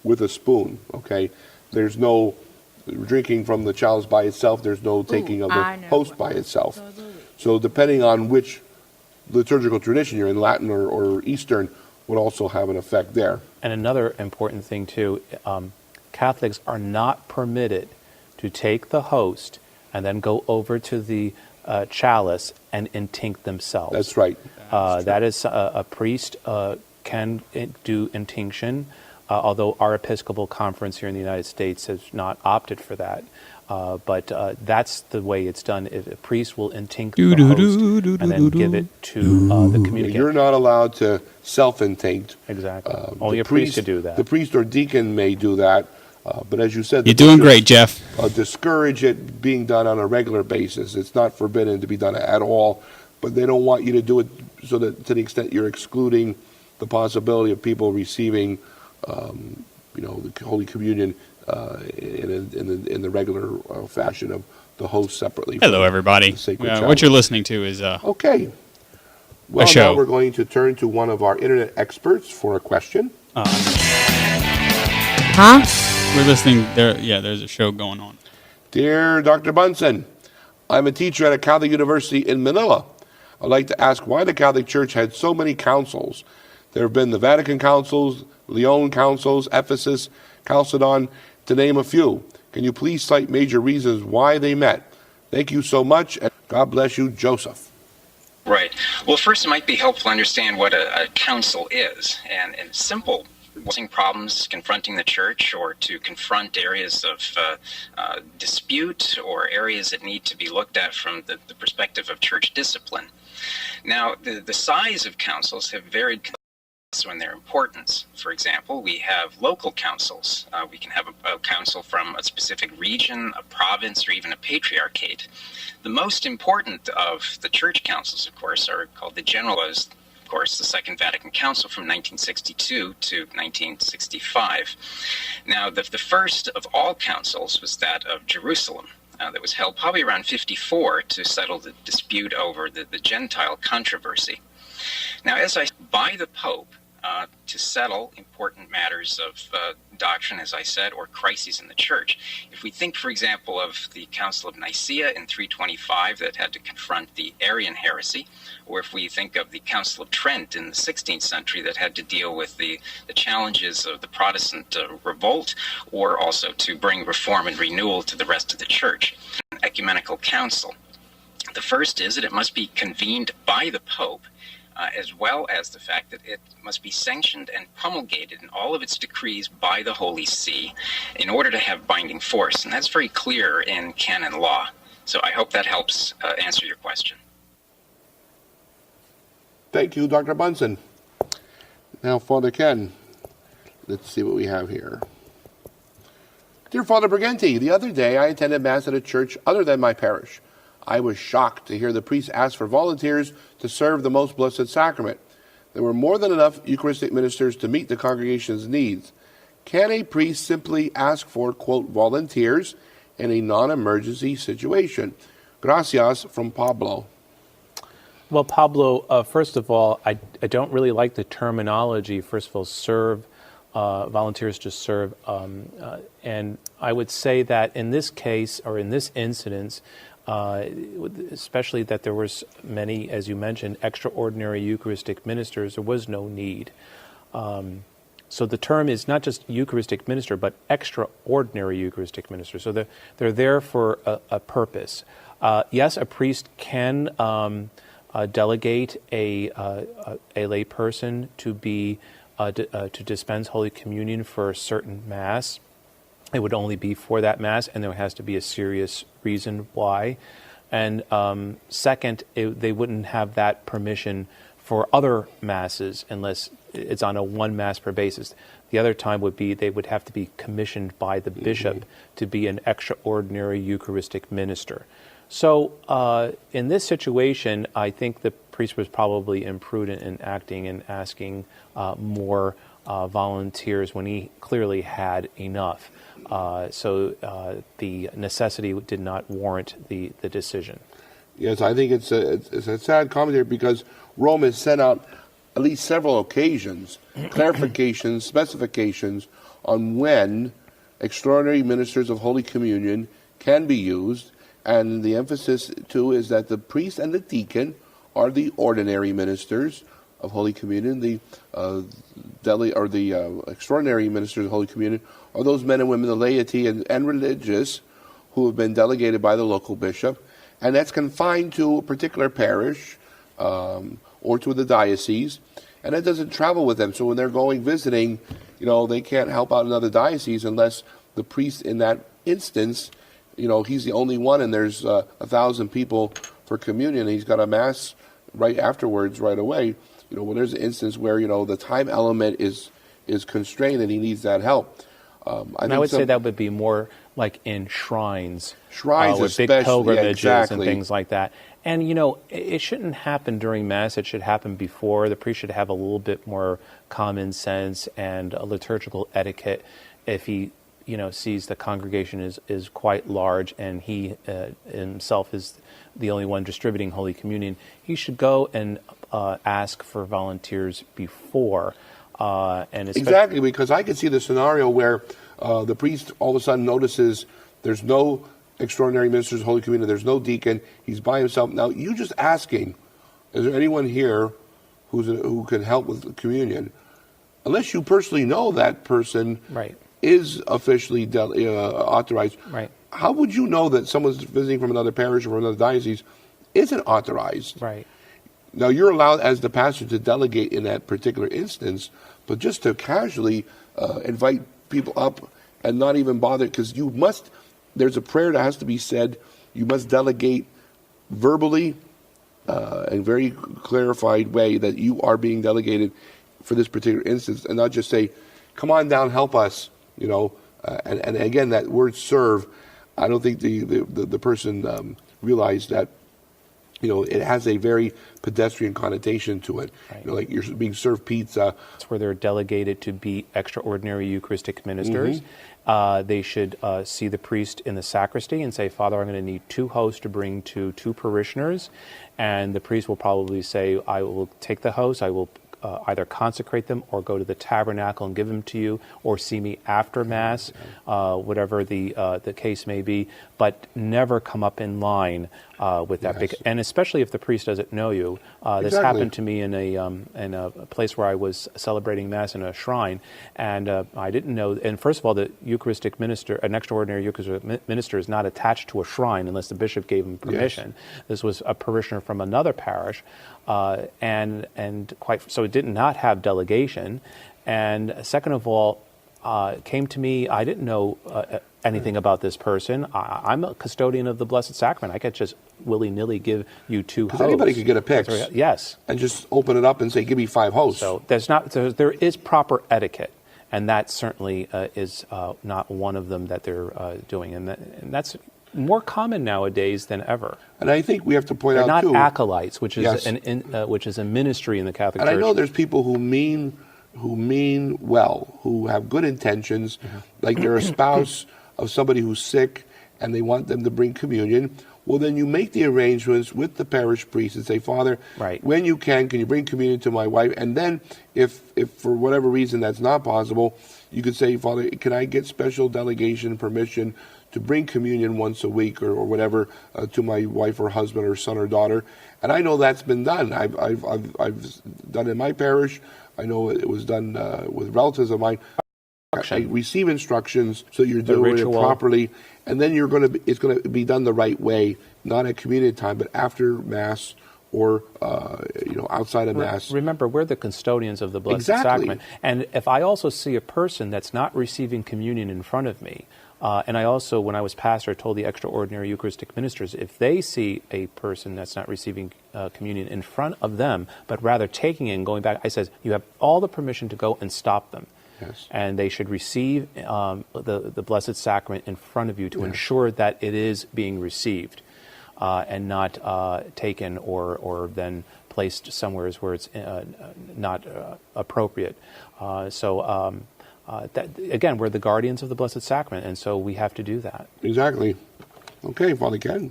with a spoon, okay? There's no drinking from the chalice by itself. There's no taking of the host by itself. So depending on which liturgical tradition you're in, Latin or Eastern, would also have an effect there. And another important thing, too, Catholics are not permitted to take the host and then go over to the chalice and intinct themselves. That's right. That is, a priest can do intinction, although our Episcopal Conference here in the United States has not opted for that. But that's the way it's done. If a priest will intinct the host and then give it to the communicant. You're not allowed to self-intinct. Exactly. Only a priest could do that. The priest or deacon may do that. But as you said, you're doing great, Jeff. Discourage it being done on a regular basis. It's not forbidden to be done at all, but they don't want you to do it so that to the extent you're excluding the possibility of people receiving, the Holy Communion in the regular fashion of the host separately. Hello, everybody. What you're listening to is okay. Well, a show. Now we're going to turn to one of our internet experts for a question. We're listening. There's a show going on. Dear Dr. Bunsen, I'm a teacher at a Catholic university in Manila. I'd like to ask why the Catholic Church had so many councils. There have been the Vatican councils, Lyon councils, Ephesus, Chalcedon, to name a few. Can you please cite major reasons why they met? Thank you so much, and God bless you, Joseph. Right. Well, first, it might be helpful to understand what a council is. And in simple problems confronting the church, or to confront areas of dispute, or areas that need to be looked at from the perspective of church discipline. Now, the size of councils have varied in their importance. For example, we have local councils. We can have a council from a specific region, a province, or even a patriarchate. The most important of the church councils, of course, are called the Generals. Of course, the Second Vatican Council from 1962 to 1965. Now, the first of all councils was that of Jerusalem. That was held probably around 54 to settle the dispute over the Gentile controversy. Now, as I by the Pope to settle important matters of doctrine, as I said, or crises in the church. If we think, for example, of the Council of Nicaea in 325 that had to confront the Arian heresy, or if we think of the Council of Trent in the 16th century that had to deal with the challenges of the Protestant revolt, or also to bring reform and renewal to the rest of the church. An ecumenical council. The first is that it must be convened by the Pope, as well as the fact that it must be sanctioned and promulgated in all of its decrees by the Holy See in order to have binding force. And that's very clear in canon law. So I hope that helps answer your question. Thank you, Dr. Bunsen. Now, Father Ken, let's see what we have here. Dear Father Briganti, the other day I attended Mass at a church other than my parish. I was shocked to hear the priest ask for volunteers to serve the Most Blessed Sacrament. There were more than enough Eucharistic ministers to meet the congregation's needs. Can a priest simply ask for, quote, volunteers in a non-emergency situation? Gracias, from Pablo. Well, Pablo, first of all, I don't really like the terminology. First of all, serve, volunteers to serve. And I would say that in this case, or in this incident, especially that there was many, as you mentioned, extraordinary Eucharistic ministers, there was no need. So the term is not just Eucharistic minister, but extraordinary Eucharistic minister. So they're there for a purpose. Yes, a priest can delegate a lay person to be to dispense Holy Communion for a certain Mass. It would only be for that Mass, and there has to be a serious reason why. And second, they wouldn't have that permission for other Masses unless it's on a one Mass per basis. The other time would be they would have to be commissioned by the bishop to be an extraordinary Eucharistic minister. So in this situation, I think the priest was probably imprudent in acting and asking more volunteers when he clearly had enough. So the necessity did not warrant the decision. Yes, I think it's a sad commentary because Rome has sent out at least several occasions, clarifications, specifications on when extraordinary ministers of Holy Communion can be used, and the emphasis too is that the priest and the deacon are the ordinary ministers of Holy Communion. The extraordinary ministers of Holy Communion are those men and women, the laity and religious, who have been delegated by the local bishop, and that's confined to a particular parish or to the diocese, and that doesn't travel with them. So when they're going visiting, they can't help out another diocese unless the priest in that instance, he's the only one, and there's 1,000 people for communion, and he's got a mass right afterwards, right away. When there's an instance where the time element is constrained and he needs that help. I would say that would be more like in shrines with big especially, pilgrimages and things like that. And it shouldn't happen during Mass. It should happen before. The priest should have a little bit more common sense and liturgical etiquette. If he sees the congregation is quite large and he himself is the only one distributing Holy Communion, he should go and ask for volunteers before. Exactly, because I could see the scenario where the priest all of a sudden notices there's no extraordinary ministers of Holy Communion, there's no deacon, he's by himself. Now, you just asking, is there anyone here who can help with communion? Unless you personally know that person is officially authorized. Right. How would you know that someone's visiting from another parish or another diocese isn't authorized? Right. Now, you're allowed as the pastor to delegate in that particular instance, but just to casually invite people up and not even bother, because there's a prayer that has to be said. You must delegate verbally in very clarified way that you are being delegated for this particular instance, and not just say, come on down, help us, and again, that word serve, I don't think the person realized that it has a very pedestrian connotation to it. Right. Like you're being served pizza. That's where they're delegated to be extraordinary Eucharistic ministers. They should see the priest in the sacristy and say, Father, I'm going to need 2 hosts to bring to 2 parishioners. And the priest will probably say, I will take the host, I will either consecrate them or go to the tabernacle and give them to you, or see me after Mass, whatever the case may be, but never come up in line with that big, and especially if the priest doesn't know you. This happened to me in a place where I was celebrating Mass in a shrine, and I didn't know. And first of all, the Eucharistic minister, an extraordinary Eucharistic minister, is not attached to a shrine unless the bishop gave him permission. This was a parishioner from another parish, and so it did not have delegation. And second of all, came to me, I didn't know anything about this person. I'm a custodian of the Blessed Sacrament. I could just willy-nilly give you 2 hosts. Anybody could get a Pix. Yes. And just open it up and say, give me 5 hosts. So there is proper etiquette, and that certainly is not one of them that they're doing. And that's more common nowadays than ever. And I think we have to point out, they're too. not acolytes, which is which is a ministry in the Catholic Church. And I know there's people who mean well, who have good intentions, like they're a spouse of somebody who's sick and they want them to bring communion. Well, then you make the arrangements with the parish priest and say, Father, when you can you bring communion to my wife? And then if for whatever reason that's not possible, you could say, Father, can I get special delegation permission to bring communion once a week or whatever to my wife or husband or son or daughter? And I know that's been done. I've done it in my parish. I know it was done with relatives of mine. I receive instructions so you're doing it properly, and then it's going to be done the right way, not at communion time, but after Mass or outside of Mass. Remember, we're the custodians of the Blessed Sacrament, and if I also see a person that's not receiving communion in front of me, and I also, when I was pastor, told the extraordinary Eucharistic ministers, if they see a person that's not receiving communion in front of them, but rather taking it and going back, I says, you have all the permission to go and stop them. Yes. And they should receive the Blessed Sacrament in front of you to ensure that it is being received and not taken or then placed somewhere where it's not appropriate. Again, we're the guardians of the Blessed Sacrament, and so we have to do that. Exactly. Okay, Father Ken.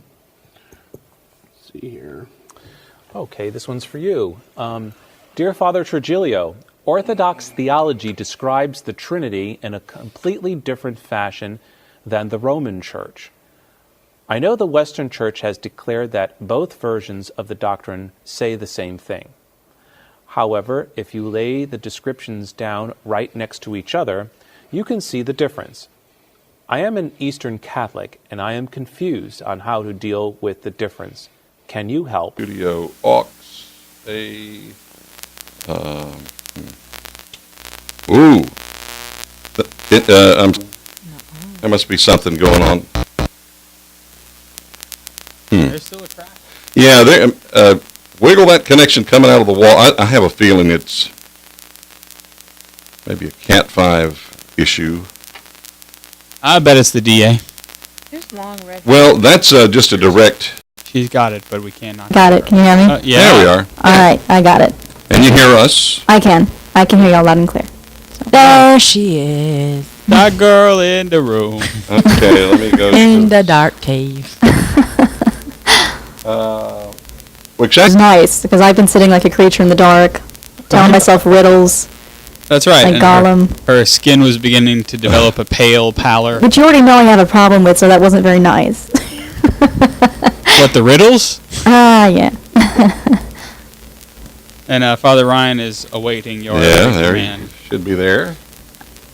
Let's see here. Okay, this one's for you. Dear Father Trigilio, Orthodox theology describes the Trinity in a completely different fashion than the Roman Church. I know the Western Church has declared that both versions of the doctrine say the same thing. However, if you lay the descriptions down right next to each other, you can see the difference. I am an Eastern Catholic, and I am confused on how to deal with the difference. Can you help? Studio aux. Ooh. There must be something going on. There's still a crack. Yeah, wiggle that connection coming out of the wall. I have a feeling it's maybe a Cat 5 issue. I bet it's the DA. There's long red. Well, that's just a direct. She's got it, but we can't knock Got it. Can you hear me? Yeah. There we are. All right, I got it. And you hear us. I can hear y'all loud and clear. There she is. That girl in the room. Okay, let me go. In the dark cave. Which It's nice, because I've been sitting like a creature in the dark, telling myself riddles, That's right. like and Gollum. her skin was beginning to develop a pale pallor. Which you already know I have a problem with, so that wasn't very nice. What, the riddles? Yeah. And Father Ryan is awaiting your there command. you should be there.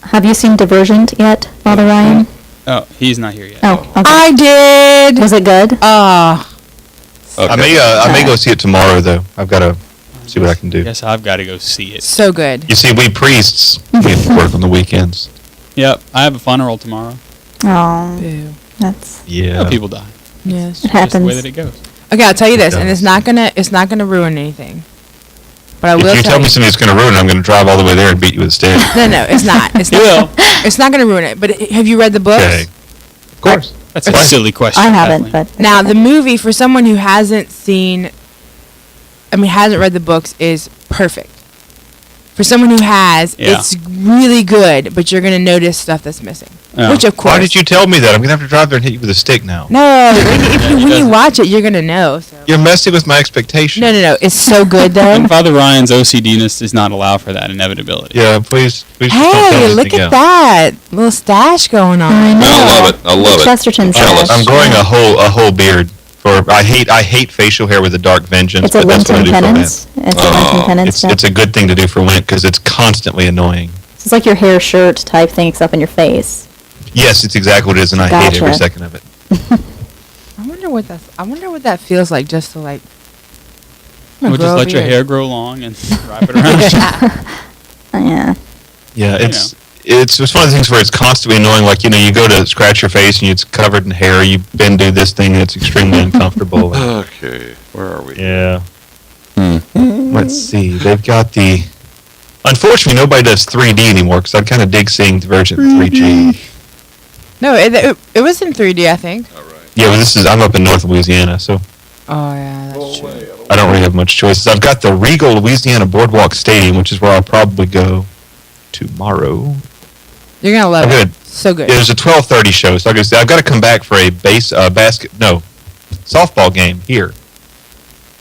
Have you seen Divergent yet, Father Ryan? Oh, he's not here yet. Oh, okay. I did. Was it good? Okay. I may go see it tomorrow though. I've got to see what I can do. Guess I've got to go see it. So good. You see, we priests we have to work on the weekends. Yep, I have a funeral tomorrow. Oh, Boo. that's Yeah. Well, people die. Yes. it Just the way happens. that it goes. Okay, I'll tell you this, It and does. it's not gonna ruin anything. But I will If you tell tell you. me something's going to ruin it, I'm going to drive all the way there and beat you with a stick. No, it's not. It's You not. will. It's not gonna ruin it. But have you read the books? Okay. Of course. That's a silly question. I haven't, Kathleen. but Now, the movie, for someone who hasn't read the books, is perfect. For someone who has, Yeah. it's really good, but you're going to notice stuff that's missing. Yeah. Which, of course. Why did you tell me that? I'm going to have to drive there and hit you with a stick now. No, when you doesn't. watch it, you're going to know. So. You're messing with my expectations. No. It's so good, though. And Father Ryan's OCDness does not allow for that inevitability. Yeah, please don't tell me Hey, look anything at else. that. Little stash going on. I know. I love it. I love it. Chesterton Jealous. sash. I'm growing a whole beard. I hate facial hair with a dark vengeance. It's a but that's what I Lenten do for Lent. penance. It's a Lenten penance. It's a good thing to do for Lent because it's constantly annoying. It's like your hair shirt type thing, except in your face. Yes, it's exactly what it is, and I hate every Gotcha. second of it. I wonder what that feels like, just to like. We'll just let your hair grow long and wrap it around. Yeah. Yeah, You it's one of the things where it's constantly annoying. Like, you go to scratch your face and it's covered in hair. You bend do this thing and it's extremely uncomfortable. Okay, where are we? Yeah. Let's see. They've got the. Unfortunately, nobody does 3D anymore because I kind of dig seeing Divergent 3G. No, it was in 3D, I think. All right. Yeah, but I'm up in North Louisiana, so Oh yeah, that's true. I don't really have much choices. I've got the Regal Louisiana Boardwalk Stadium, which is where I'll probably go tomorrow. You're gonna love I'm it. good. So good. Yeah, there's a 12:30 show, so I've got to come back for a softball game here.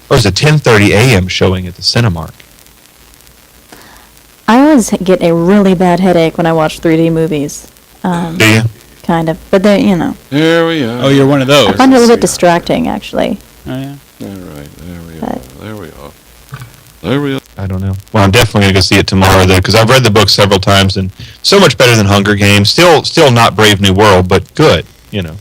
There's a 10:30 a.m. showing at the Cinemark. I always get a really bad headache when I watch 3D movies. Do you? Kind of. But then, Here we are. Oh, you're one of those. I find it a little bit distracting, actually. Oh, yeah. All right, there we are. But- There we are. There we are. I don't know. Well, I'm definitely going to go see it tomorrow, though, because I've read the book several times, and so much better than Hunger Games. Still not Brave New World, but good, Well,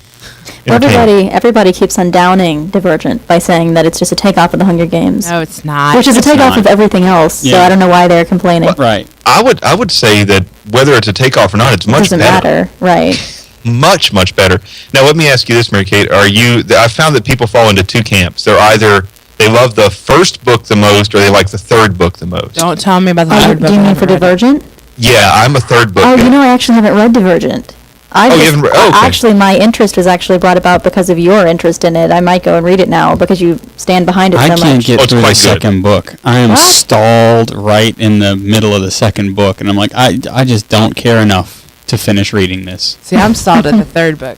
Entertaining. everybody keeps on downing Divergent by saying that it's just a takeoff of the Hunger Games. No, it's not. Which is a It's takeoff not. of everything else, so Yeah. I don't know why they're complaining. Right. I would say that whether it's a takeoff or not, it's It much doesn't better. matter, right. Much better. Now, let me ask you this, Mary Kait. I found that people fall into two camps. They're either they love the first book the most or they like the third book the most. Don't tell me about the Oh, third book. do you I mean for haven't read it. Divergent? Yeah, I'm a third book Oh, guy. I actually haven't read Divergent. you haven't read- oh, okay. Actually, my interest was actually brought about because of your interest in it. I might go and read it now because you stand behind it I so can't much. get Oh, it's through the quite good. second book. I am What? stalled right in the middle of the second book, and I'm like, I just don't care enough to finish reading this. See, I'm stalled at the third book.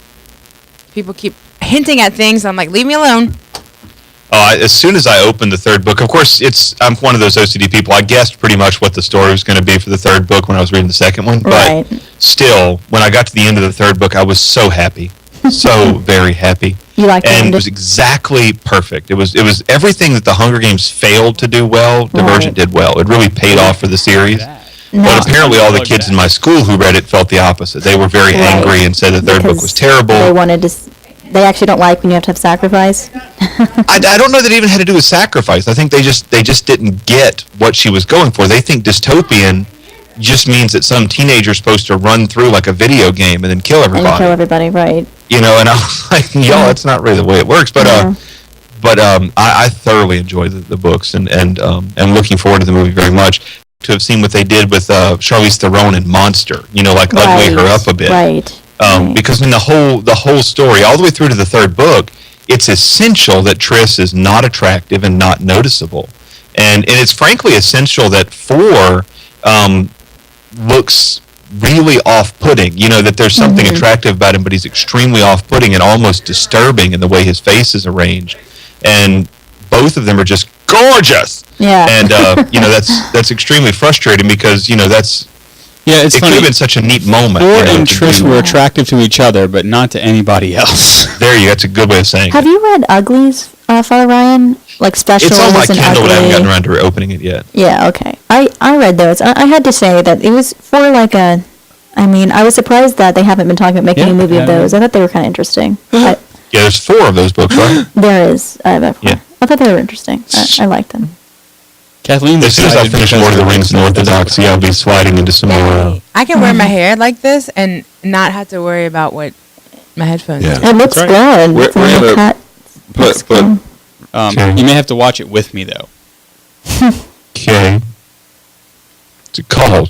People keep hinting at things. I'm like, leave me alone. As soon as I opened the third book, of course, I'm one of those OCD people. I guessed pretty much what the story was going to be for the third book when I was reading the second one. Right. But still, when I got to the end of the third book, I was so happy, so very happy. You liked And it? it was exactly perfect. It was everything that the Hunger Games failed to do well. Divergent did well. It really paid off for the series. No. But apparently, all the kids in my school who read it felt the opposite. They were very angry and said the third book was terrible. They wanted to. They actually don't like when you have to have sacrifice. I don't know that it even had to do with sacrifice. I think they just didn't get what she was going for. They think dystopian just means that some teenager's supposed to run through like a video game and then kill everybody. And kill everybody, right? You know, and I was like, y'all, that's not really the way it works. But I thoroughly enjoy the books and looking forward to the movie very much. To have seen what they did with Charlize Theron in Monster, you know, like ugly her up a bit. Right. Because in the whole story, all the way through to the third book, it's essential that Triss is not attractive and not noticeable, and it's frankly essential that Four looks really off-putting. You know, that there's something attractive about him, but he's extremely off-putting and almost disturbing in the way his face is arranged, and both of them are just gorgeous. Yeah. And you know, that's extremely frustrating because, you know, it's funny. could have been such a neat moment. Four you know, and to Trish do- were attractive to each other, but not to anybody else. There you go. That's a good way of saying Have it. you read Uglies, Father Ryan? Like specials It's on my and Kindle, but I haven't Ugly? gotten around to opening it yet. Yeah, okay. I read those. I had to say that it was for like a... I mean, I was surprised that they haven't been talking about making a movie of those. I thought they were kind of interesting. Yeah, there's 4 of those books, right? There is. I thought they were interesting. I liked them. Kathleen, As soon as I finish Lord of the Rings and Orthodoxy, I'll be sliding into some more. I can wear my hair like this and not have to worry about what my headphones Yeah. do. It looks right. good. We're It's a little gonna cut. Looks Put good. You may have to watch it with me, though. Okay. It's called.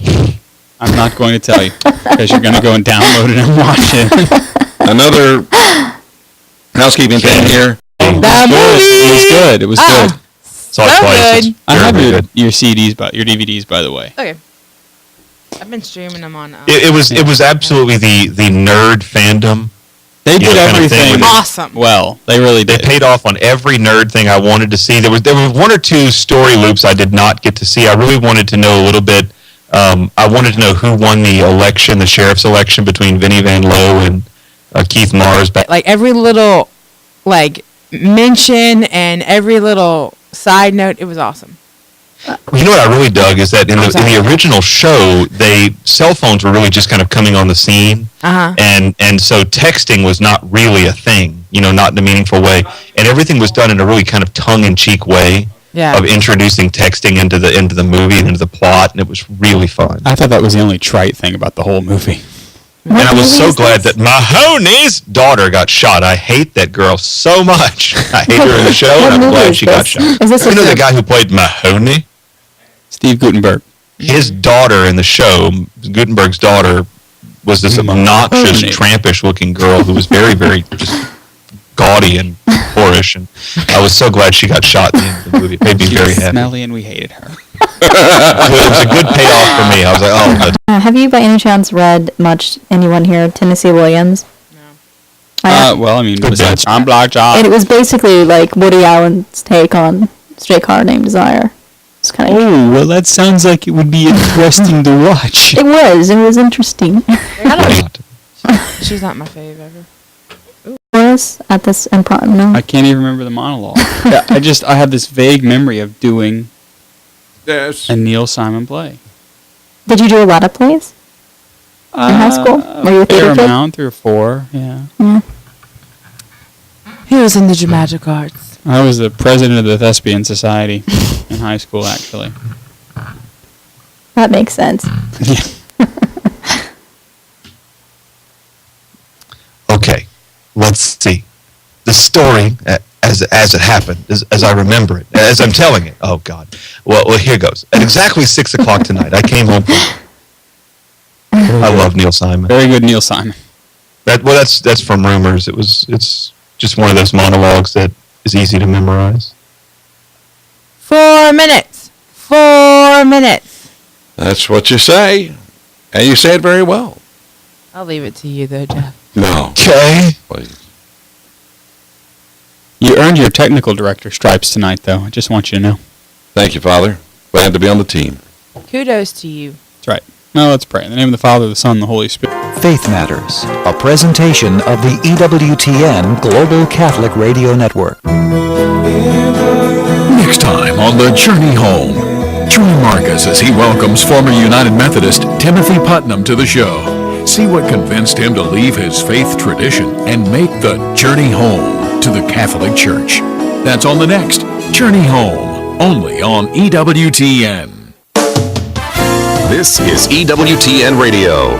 I'm not going to tell you, because you're going to go and download it and watch it. another housekeeping thing here. It was good. Saw it So twice. good. It's I have very your, good. your CDs, your DVDs, by the way. Okay. I've been streaming them on. It was absolutely the nerd fandom. They You did know, kind of thing everything with it. Awesome. well. They really They did. paid off on every nerd thing I wanted to see. There were 1 or 2 story loops I did not get to see. I really wanted to know a little bit. I wanted to know who won the election, the sheriff's election between Vinnie Van Lowe and Keith Mars. Like every little, like mention and every little side note, it was awesome. You know what I really dug is that in the original show, cell phones were really just kind of coming on the scene, and so texting was not really a thing, you know, not in a meaningful way, and everything was done in a really kind of tongue-in-cheek way of introducing texting into the movie and into the plot, and it was really fun. I thought that was the only trite thing about the whole movie. And I was so glad that Mahoney's daughter got shot. I hate that girl so much. I hate her in the show, and I'm glad she got shot. Is this You know a- the guy who played Mahoney? Steve Guttenberg. His daughter in the show, Gutenberg's daughter, was this obnoxious, trampish-looking girl who was very, very just gaudy and whorish. And I was so glad she got shot in the end of the movie. It made me very happy. Smelly, and we hated her. It was a good payoff for me. I was like, oh, that's Have you by any chance read much, anyone here, Tennessee Williams? No. Well, I mean, was that John Blockjaw? And it was basically like Woody Allen's take on Streetcar Named Desire. It's kind of... Oh, well, that sounds like it would be interesting to watch. It was interesting. She's not my fave ever. Was at this improv, no? I can't even remember the monologue. I have this vague memory of doing a Neil Simon play. Did you do a lot of plays? In high school? Were you a fair theater kid? amount, 3 or 4, yeah. He was in the dramatic arts. I was the president of the Thespian Society in high school, actually. That makes sense. Yeah. okay. Let's see. The story, as it happened, as I remember it, as I'm telling it. Oh, God. Well, here goes. At exactly 6 o'clock tonight, I came home I love Neil Simon. Very good Neil Simon. That's from Rumors. It's just one of those monologues that is easy to memorize. 4 minutes. 4 minutes. That's what you say. And you say it very well. I'll leave it to you though, Jeff. No. Okay. Please. You earned your technical director stripes tonight, though. I just want you to know. Thank you, Father. Glad to be on the team. Kudos to you. That's right. Now let's pray. In the name of the Father, the Son, and the Holy Spirit. Faith Matters, a presentation of the EWTN Global Catholic Radio Network. Next time on The Journey Home, join Marcus as he welcomes former United Methodist Timothy Putnam to the show. See what convinced him to leave his faith tradition and make the journey home to the Catholic Church. That's on the next Journey Home, only on EWTN. This is EWTN Radio.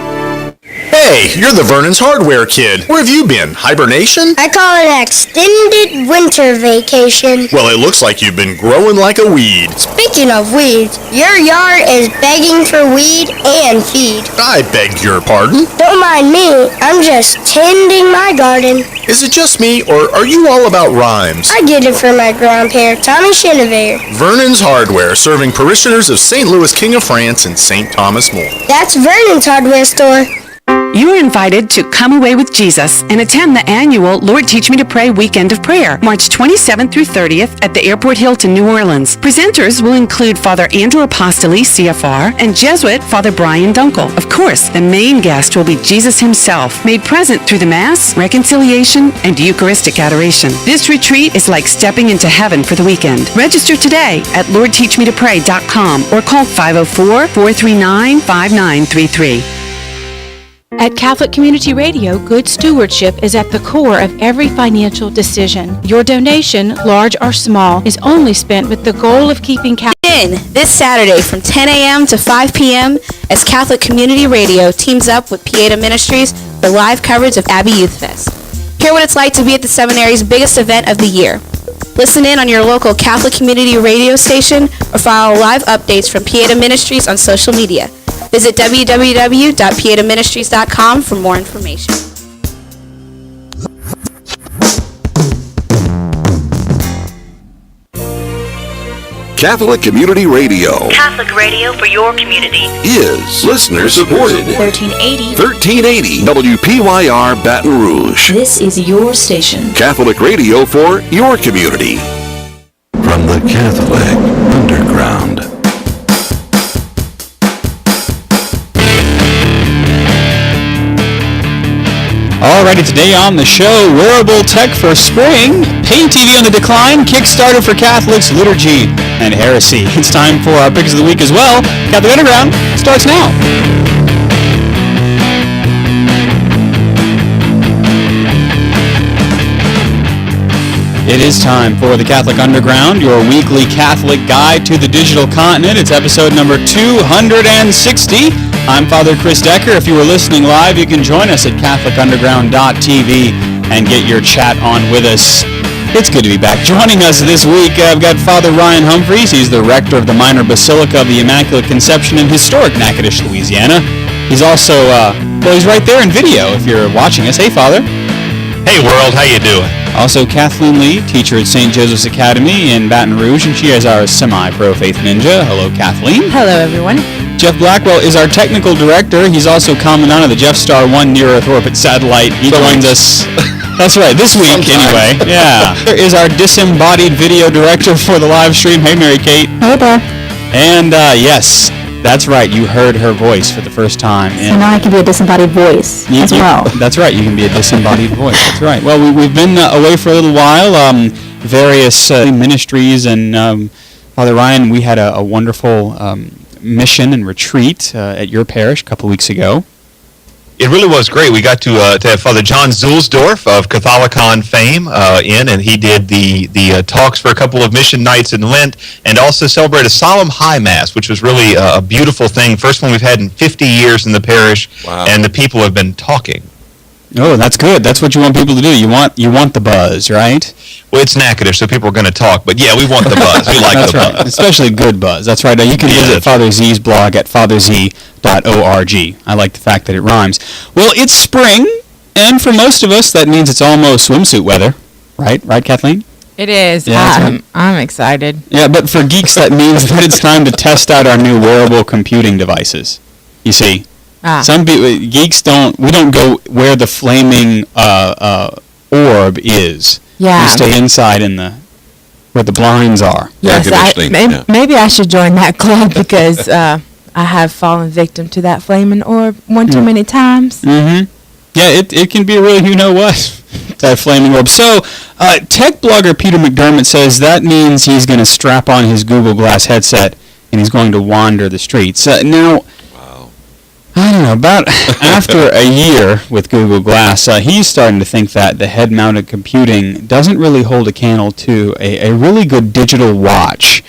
Hey, you're the Vernon's Hardware kid. Where have you been? Hibernation? I call it an extended winter vacation. Well, it looks like you've been growing like a weed. Speaking of weeds, your yard is begging for weed and feed. I beg your pardon? Don't mind me, I'm just tending my garden. Is it just me, or are you all about rhymes? I get it from my grandpa, Tommy Chenevert. Vernon's Hardware, serving parishioners of St. Louis King of France and St. Thomas More. That's Vernon's Hardware Store. You are invited to Come Away with Jesus and attend the annual Lord Teach Me to Pray Weekend of Prayer, March 27th through 30th at the Airport Hilton, New Orleans. Presenters will include Father Andrew Apostoli, CFR, and Jesuit Father Brian Dunkel. Of course, the main guest will be Jesus himself, made present through the Mass, reconciliation, and Eucharistic adoration. This retreat is like stepping into heaven for the weekend. Register today at LordTeachMeToPray.com or call 504-439-5933. At Catholic Community Radio, good stewardship is at the core of every financial decision. Your donation, large or small, is only spent with the goal of keeping this Saturday from 10 a.m. to 5 p.m. as Catholic Community Radio teams up with Pieta Ministries for live coverage of Abbey Youth Fest. Hear what it's like to be at the seminary's biggest event of the year. Listen in on your local Catholic Community Radio station or follow live updates from Pieta Ministries on social media. Visit www.pietaministries.com for more information. Catholic Community Radio. Catholic radio for your community. Is listener supported. 1380 WPYR Baton Rouge. This is your station. Catholic radio for your community. From the Catholic Underground. Alrighty, today on the show, wearable tech for spring, pay TV on the decline, Kickstarter for Catholics, liturgy, and heresy. It's time for our picks of the week as well. Catholic Underground starts now. It is time for the Catholic Underground, your weekly Catholic guide to the digital continent. It's episode number 260. I'm Father Chris Decker. If you were listening live, you can join us at CatholicUnderground.tv and get your chat on with us. It's good to be back. Joining us this week, I've got Father Ryan Humphreys. He's the rector of the Minor Basilica of the Immaculate Conception in historic Natchitoches, Louisiana. He's also, he's right there in video if you're watching us. Hey, Father. Hey, world. How you doing? Also, Kathleen Lee, teacher at St. Joseph's Academy in Baton Rouge, and she is our semi-pro faith ninja. Hello, Kathleen. Hello, everyone. Jeff Blackwell is our technical director. He's also commandant of the Jeff Star 1 near-Earth orbit satellite. He joins us. That's right, this week anyway. Yeah. There is our disembodied video director for the live stream. Hey, Mary Kait. Hey there. And yes, that's right. You heard her voice for the first time. So now I can be a disembodied voice as well. That's right. You can be a disembodied voice. That's right. Well, we've been away for a little while. Various ministries and Father Ryan, we had a wonderful mission and retreat at your parish a couple weeks ago. It really was great. We got to have Father John Zulsdorf of Catholicon fame in, and he did the talks for a couple of mission nights in Lent, and also celebrate a solemn high mass, which was really a beautiful thing. First one we've had in 50 years in the parish, wow. And the people have been talking. Oh, that's good. That's what you want people to do. You want the buzz, right? Well, it's Natchitoches, so people are going to talk. But yeah, we want the buzz. We like the buzz. Especially good buzz. That's right. You can visit Father Z's blog at fatherz.org. I like the fact that it rhymes. Well, it's spring, and for most of us, that means it's almost swimsuit weather. Right, Kathleen? It is. Yeah, I'm excited. Yeah, but for geeks, that means that it's time to test out our new wearable computing devices. You see? Some geeks we don't go where the flaming orb is. Yeah. You stay inside where the blinds are. Yes, maybe I should join that club because I have fallen victim to that flaming orb one too many times. Mm-hmm. Yeah, it can be a really you-know-what, that flaming orb. So, tech blogger Peter McDermott says that means he's going to strap on his Google Glass headset and he's going to wander the streets. Now, I don't know, about after a year with Google Glass, he's starting to think that the head-mounted computing doesn't really hold a candle to a really good digital watch.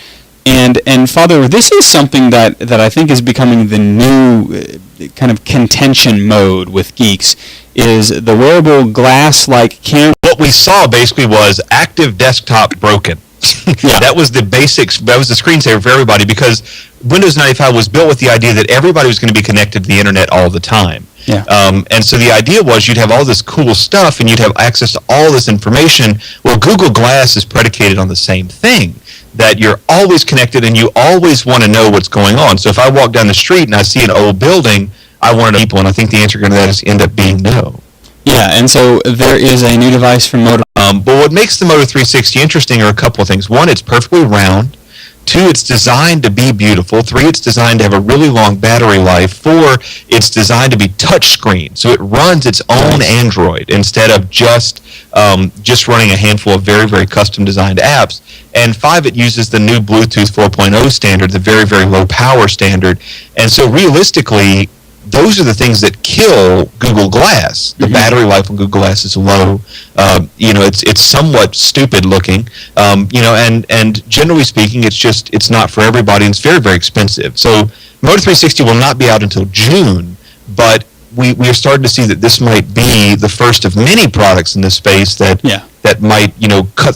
And Father, this is something that I think is becoming the new kind of contention mode with geeks, is the wearable glass-like camera. What we saw basically was active desktop broken. Yeah. That was the basics. That was the screensaver for everybody, because Windows 95 was built with the idea that everybody was going to be connected to the internet all the time. Yeah. And so the idea was you'd have all this cool stuff and you'd have access to all this information. Well, Google Glass is predicated on the same thing, that you're always connected and you always want to know what's going on. So if I walk down the street and I see an old building, I want to know people, and I think the answer to that is end up being no. Yeah, and so there is a new device from Moto. But what makes the Moto 360 interesting are a couple of things. One, it's perfectly round. Two, it's designed to be beautiful. Three, it's designed to have a really long battery life. Four, it's designed to be touchscreen, so it runs its own Android instead of just running a handful of very, very custom designed apps. And five, it uses the new Bluetooth 4.0 standard, the very, very low power standard. And so realistically, those are the things that kill Google Glass. The battery life on Google Glass is low. It's somewhat stupid looking. And generally speaking, it's not for everybody, and it's very, very expensive. So Moto 360 will not be out until June, but we are starting to see that this might be the first of many products in this space that might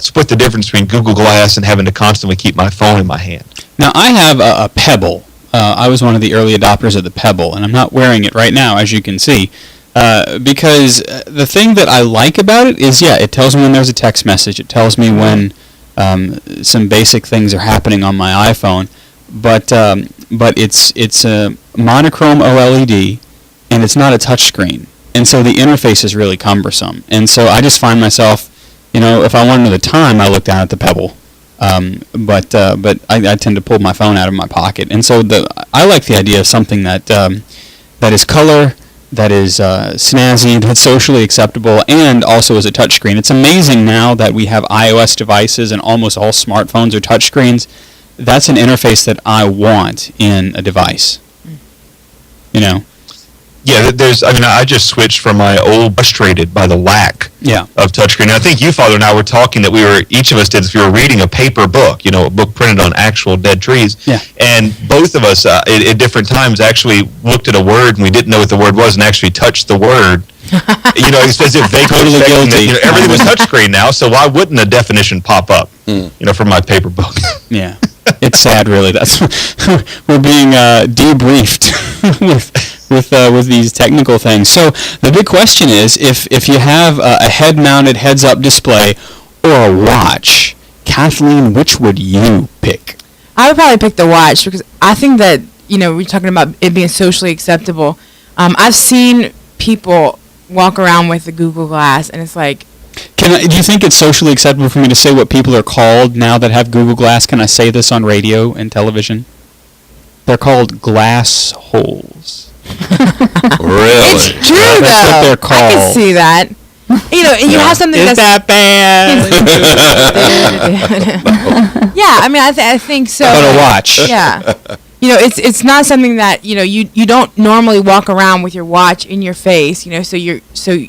split the difference between Google Glass and having to constantly keep my phone in my hand. Now, I have a Pebble. I was one of the early adopters of the Pebble, and I'm not wearing it right now, as you can see, because the thing that I like about it is, it tells me when there's a text message. It tells me when some basic things are happening on my iPhone, but it's a monochrome OLED, and it's not a touchscreen, and so the interface is really cumbersome. And so I just find myself, if I want to know the time, I look down at the Pebble. But I tend to pull my phone out of my pocket, and so I like the idea of something that is color, that is snazzy, that's socially acceptable, and also is a touchscreen. It's amazing now that we have iOS devices and almost all smartphones are touchscreens. That's an interface that I want in a device. Yeah, I just switched from my old, frustrated by the lack of touchscreen. And I think you, Father, and I were talking that each of us did, if we were reading a paper book, a book printed on actual dead trees. Yeah. And both of us, at different times, actually looked at a word and we didn't know what the word was and actually touched the word. It's as if they could totally guilty. That, everything was touchscreen now, so why wouldn't a definition pop up, from my paper book? Yeah. It's sad, really. That's we're being debriefed with these technical things. So the big question is, if you have a head-mounted heads-up display or a watch, Kathleen, which would you pick? I would probably pick the watch because I think that we're talking about it being socially acceptable. I've seen people walk around with the Google Glass, and it's like. Do you think it's socially acceptable for me to say what people are called now that have Google Glass? Can I say this on radio and television? They're called glass holes. Really? It's true, though. That's what they're called. I can see that. And you have something that's that bad. I think so. But a watch. Yeah. It's not something that you don't normally walk around with your watch in your face. So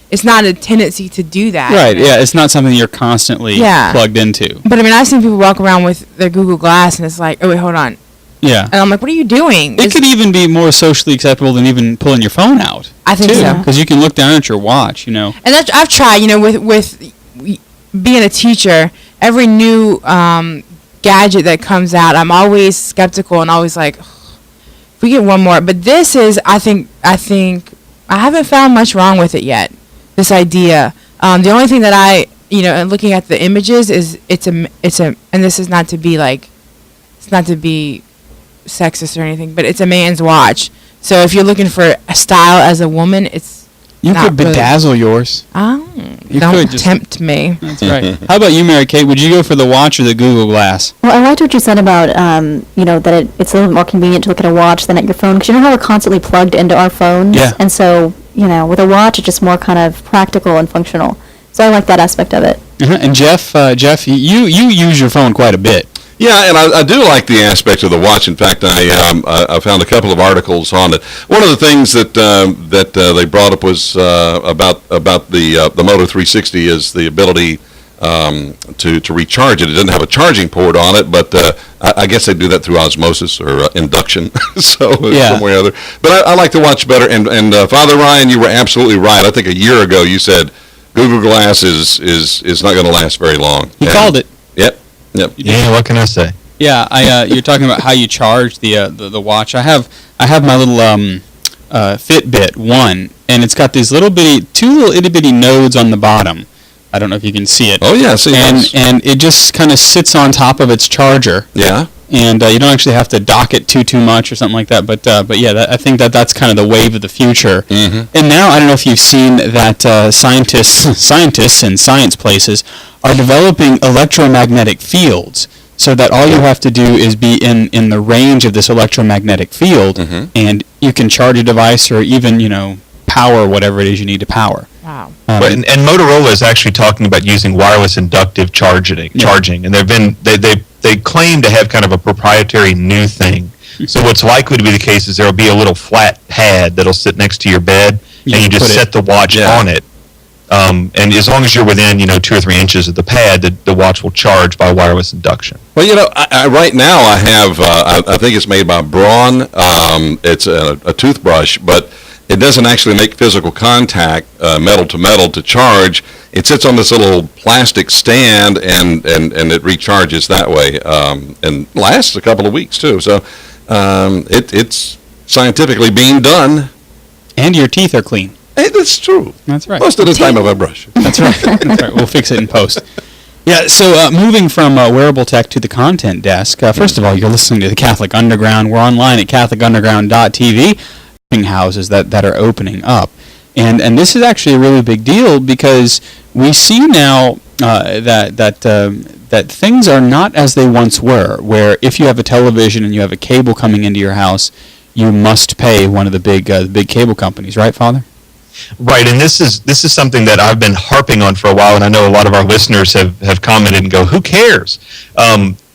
it's not a tendency to do that. Right, yeah, it's not something you're constantly plugged into. But I've seen people walk around with their Google Glass and it's like, oh wait, hold on. Yeah. And I'm like, what are you doing? It could even be more socially acceptable than even pulling your phone out. I think so. Because you can look down at your watch, And I've tried, with being a teacher, every new gadget that comes out, I'm always skeptical and always like, if we get one more. But this is, I think I haven't found much wrong with it yet. This idea. The only thing that I, and looking at the images is it's a, and this is not to be like, it's not to be sexist or anything, but it's a man's watch. So if you're looking for a style as a woman, it's you not could bedazzle yours. Oh, Don't tempt me. That's right. How about you, Mary Kait? Would you go for the watch or the Google Glass? Well, I liked what you said about, that it's a little bit more convenient to look at a watch than at your phone, because you know how we're constantly plugged into our phones? Yeah. And so, with a watch, it's just more kind of practical and functional. So I like that aspect of it. And Jeff, you use your phone quite a bit. Yeah, and I do like the aspect of the watch. In fact, I found a couple of articles on it. One of the things that they brought up was about the Moto 360 is the ability to recharge it. It doesn't have a charging port on it, but I guess they do that through osmosis or induction, so some way or other. But I like the watch better. And Father Ryan, you were absolutely right. I think a year ago you said Google Glass is not going to last very long. He called it. Yep. Yeah, what can I say? Yeah, you're talking about how you charge the watch. I have my little Fitbit 1, and it's got these two little itty bitty nodes on the bottom. I don't know if you can see it. Oh yeah, I see those. And it just kind of sits on top of its charger. Yeah. And you don't actually have to dock it too much or something like that. But yeah, I think that's kind of the wave of the future. Mm-hmm. And now I don't know if you've seen that scientists in science places are developing electromagnetic fields, so that all you have to do is be in the range of this electromagnetic field, and you can charge a device or even power whatever it is you need to power. Wow. And Motorola is actually talking about using wireless inductive charging, and they claim to have kind of a proprietary new thing. So what's likely to be the case is there will be a little flat pad that'll sit next to your bed, and you just set the watch on it. And as long as you're within 2 or 3 inches of the pad, the watch will charge by wireless induction. Well, I right now I have I think it's made by Braun. It's a toothbrush, but it doesn't actually make physical contact, metal to metal, to charge. It sits on this little plastic stand, and it recharges that way, and lasts a couple of weeks too. So it's scientifically being done. And your teeth are clean. Hey, that's true. That's right. Most of the time I brush. That's right. That's right. We'll fix it in post. Yeah, so moving from wearable tech to the content desk, first of all, you're listening to the Catholic Underground. We're online at catholicunderground.tv. Houses that are opening up, and this is actually a really big deal, because we see now that things are not as they once were, where if you have a television and you have a cable coming into your house, you must pay one of the big cable companies, right, Father? Right, and this is something that I've been harping on for a while, and I know a lot of our listeners have commented and go, who cares?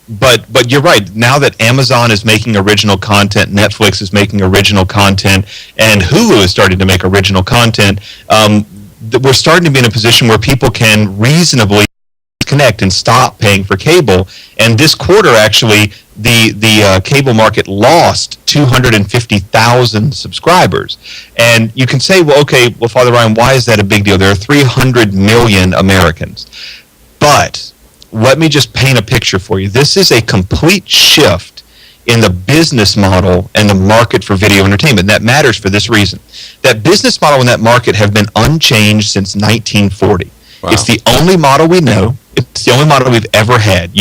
But you're right. Now that Amazon is making original content, Netflix is making original content, and Hulu is starting to make original content, we're starting to be in a position where people can reasonably connect and stop paying for cable. And this quarter, actually, the cable market lost 250,000 subscribers. And you can say, well, Father Ryan, why is that a big deal? There are 300 million Americans. But let me just paint a picture for you. This is a complete shift in the business model and the market for video entertainment. That matters for this reason. That business model and that market have been unchanged since 1940. Wow. It's the only model we know. It's the only model we've ever had.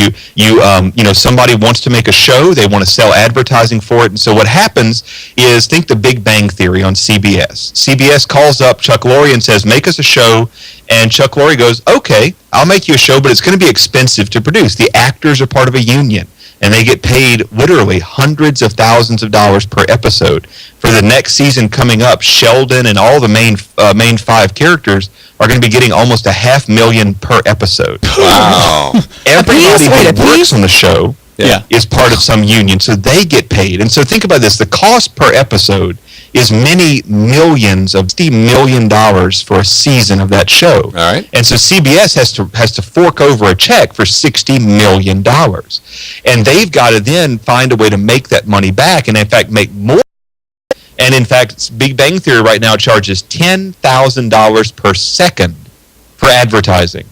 Somebody wants to make a show. They want to sell advertising for it. And so what happens is, think the Big Bang Theory on CBS. CBS calls up Chuck Lorre and says, make us a show. And Chuck Lorre goes, okay, I'll make you a show, but it's going to be expensive to produce. The actors are part of a union, and they get paid literally hundreds of thousands of dollars per episode. For the next season coming up, Sheldon and all the main 5 characters are going to be getting almost $500,000 per episode. Wow. Everybody who works on the show is part of some union, so they get paid. And so think about this. The cost per episode is many millions of $60 million for a season of that show. All right. And so CBS has to fork over a check for $60 million. And they've got to then find a way to make that money back, and in fact make more. And in fact, Big Bang Theory right now charges $10,000 per second for advertising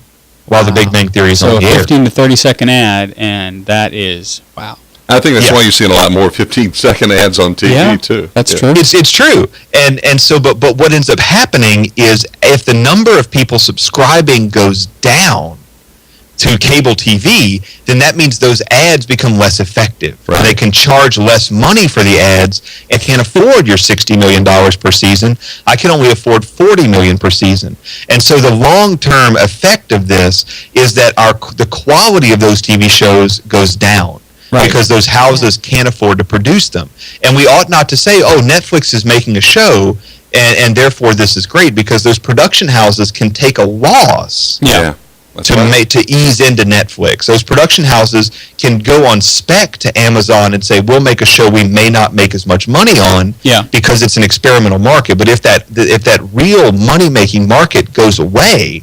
while the Big Bang Theory is on the air. So a 15 to 30 second ad, and that is, wow. I think that's why you're seeing a lot more 15-second ads on TV too. That's true. It's true, and so but what ends up happening is, if the number of people subscribing goes down, to cable TV, then that means those ads become less effective. Right. They can charge less money for the ads and can't afford your $60 million per season. I can only afford $40 million per season. And so the long-term effect of this is that the quality of those TV shows goes down. Right. Because those houses can't afford to produce them. And we ought not to say, oh, Netflix is making a show, and therefore this is great, because those production houses can take a loss. Yeah. To ease into Netflix. Those production houses can go on spec to Amazon and say, we'll make a show we may not make as much money on because it's an experimental market. But if that real money-making market goes away,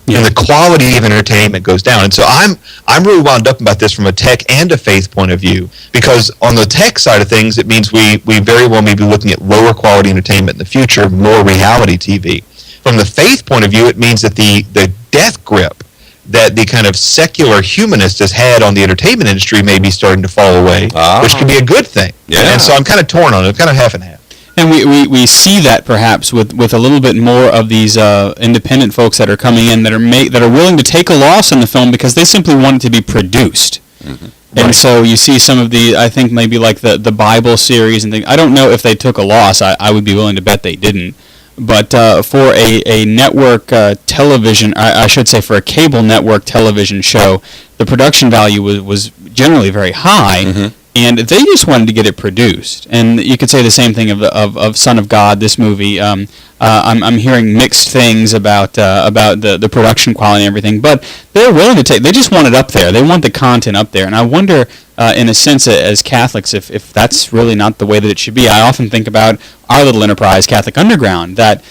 then the quality of entertainment goes down. And so I'm really wound up about this from a tech and a faith point of view, because on the tech side of things, it means we very well may be looking at lower quality entertainment in the future, more reality TV. From the faith point of view, it means that the death grip that the kind of secular humanist has had on the entertainment industry may be starting to fall away, which could be a good thing. Yeah. And so I'm kind of torn on it. I'm kind of half and half. And we see that perhaps with a little bit more of these independent folks that are coming in that are willing to take a loss on the film because they simply want it to be produced. Mm-hmm. And so you see some of the, I think maybe like the Bible series and things. I don't know if they took a loss. I would be willing to bet they didn't. But for a network television, I should say for a cable network television show, the production value was generally very high, and they just wanted to get it produced. And you could say the same thing of Son of God, this movie. I'm hearing mixed things about the production quality and everything, but they're willing to take. They just want it up there. They want the content up there, and I wonder, in a sense, as Catholics, if that's really not the way that it should be. I often think about our little enterprise, Catholic Underground, that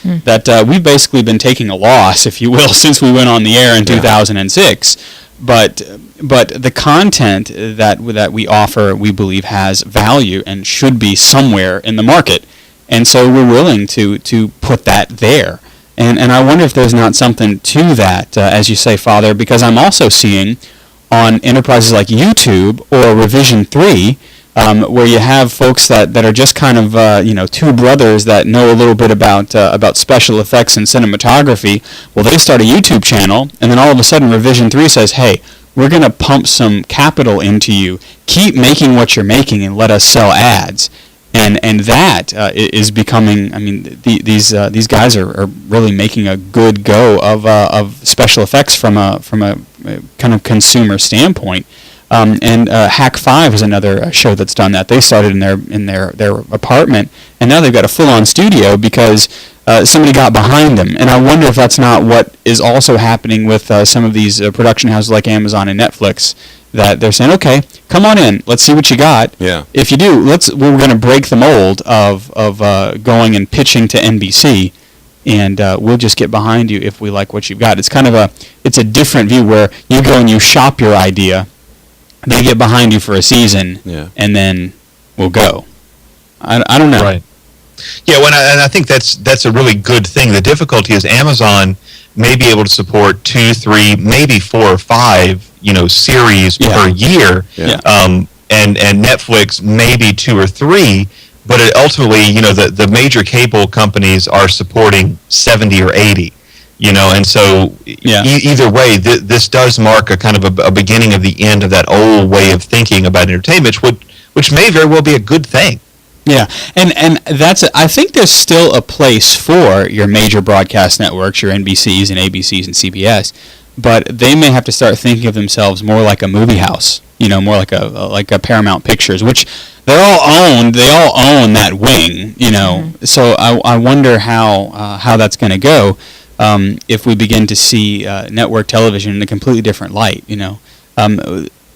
we've basically been taking a loss, if you will, since we went on the air in 2006. But the content that we offer, we believe, has value and should be somewhere in the market. And so we're willing to put that there. And I wonder if there's not something to that, as you say, Father, because I'm also seeing on enterprises like YouTube or Revision 3, where you have folks that are just kind of, two brothers that know a little bit about special effects and cinematography. Well, they start a YouTube channel, and then all of a sudden Revision 3 says, hey, we're going to pump some capital into you. Keep making what you're making and let us sell ads. And that is becoming. I mean, these guys are really making a good go of special effects from a kind of consumer standpoint. And Hack 5 is another show that's done that. They started in their apartment, and now they've got a full-on studio because somebody got behind them. And I wonder if that's not what is also happening with some of these production houses like Amazon and Netflix. That they're saying, okay, come on in, let's see what you got. Yeah. If you do, we're going to break the mold of going and pitching to NBC, and we'll just get behind you if we like what you've got. It's kind of a different view where you go and you shop your idea, they get behind you for a season, and then we'll go. I don't know. Right. Yeah, and I think that's a really good thing. The difficulty is Amazon may be able to support 2, 3, maybe 4 or 5, series per year, and Netflix maybe 2 or 3, but ultimately, the major cable companies are supporting 70 or 80, and so either way, this does mark a kind of a beginning of the end of that old way of thinking about entertainment, which may very well be a good thing. Yeah, and I think there's still a place for your major broadcast networks, your NBCs and ABCs and CBS, but they may have to start thinking of themselves more like a movie house, more like a Paramount Pictures, which they all own that wing, So I wonder how that's going to go if we begin to see network television in a completely different light,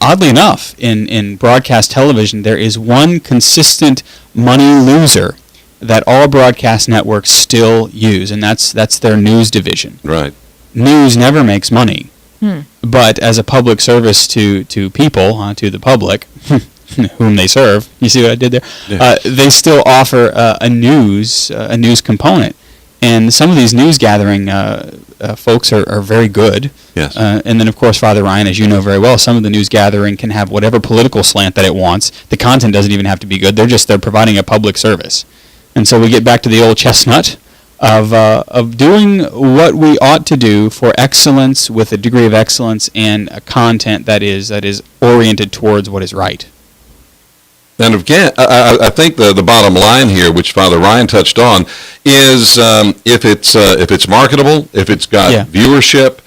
Oddly enough, in broadcast television, there is one consistent money loser that all broadcast networks still use, and that's their news division. Right. News never makes money, but as a public service to people, to the public, whom they serve, you see what I did there? Yeah. They still offer a news component. And some of these news gathering folks are very good. Yes. And then, of course, Father Ryan, as you know very well, some of the news gathering can have whatever political slant that it wants. The content doesn't even have to be good. They're providing a public service. And so we get back to the old chestnut of doing what we ought to do for excellence, with a degree of excellence and a content that is oriented towards what is right. And again, I think the bottom line here, which Father Ryan touched on, is if it's marketable, if it's got viewership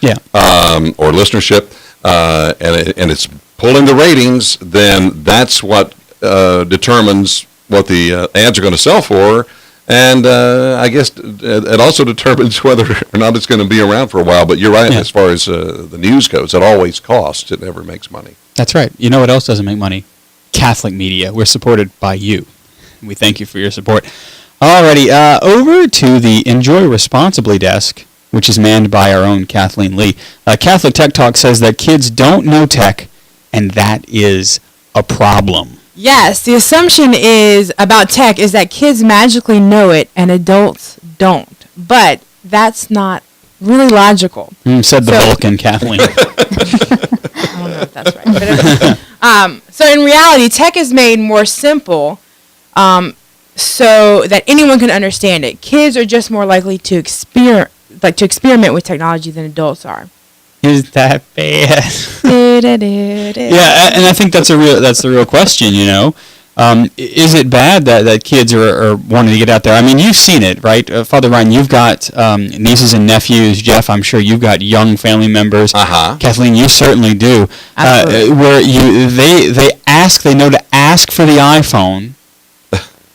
or listenership, and it's pulling the ratings, then that's what determines what the ads are going to sell for. And I guess it also determines whether or not it's going to be around for a while. But you're right, as far as the news goes, it always costs. It never makes money. That's right. You know what else doesn't make money? Catholic media. We're supported by you. We thank you for your support. Alrighty, over to the Enjoy Responsibly desk, which is manned by our own Kathleen Lee. Catholic Tech Talk says that kids don't know tech, and that is a problem. Yes, the assumption is about tech is that kids magically know it and adults don't. But that's not really logical. Said the Vulcan, Kathleen. I don't know if that's right. But so in reality, tech is made more simple so that anyone can understand it. Kids are just more likely to experiment with technology than adults are. Is that bad? Yeah, and I think that's the real question, you know. Is it bad that kids are wanting to get out there? I mean, you've seen it, right? Father Ryan, you've got nieces and nephews. Jeff, I'm sure you've got young family members. Kathleen, you certainly do. Where they know to ask for the iPhone,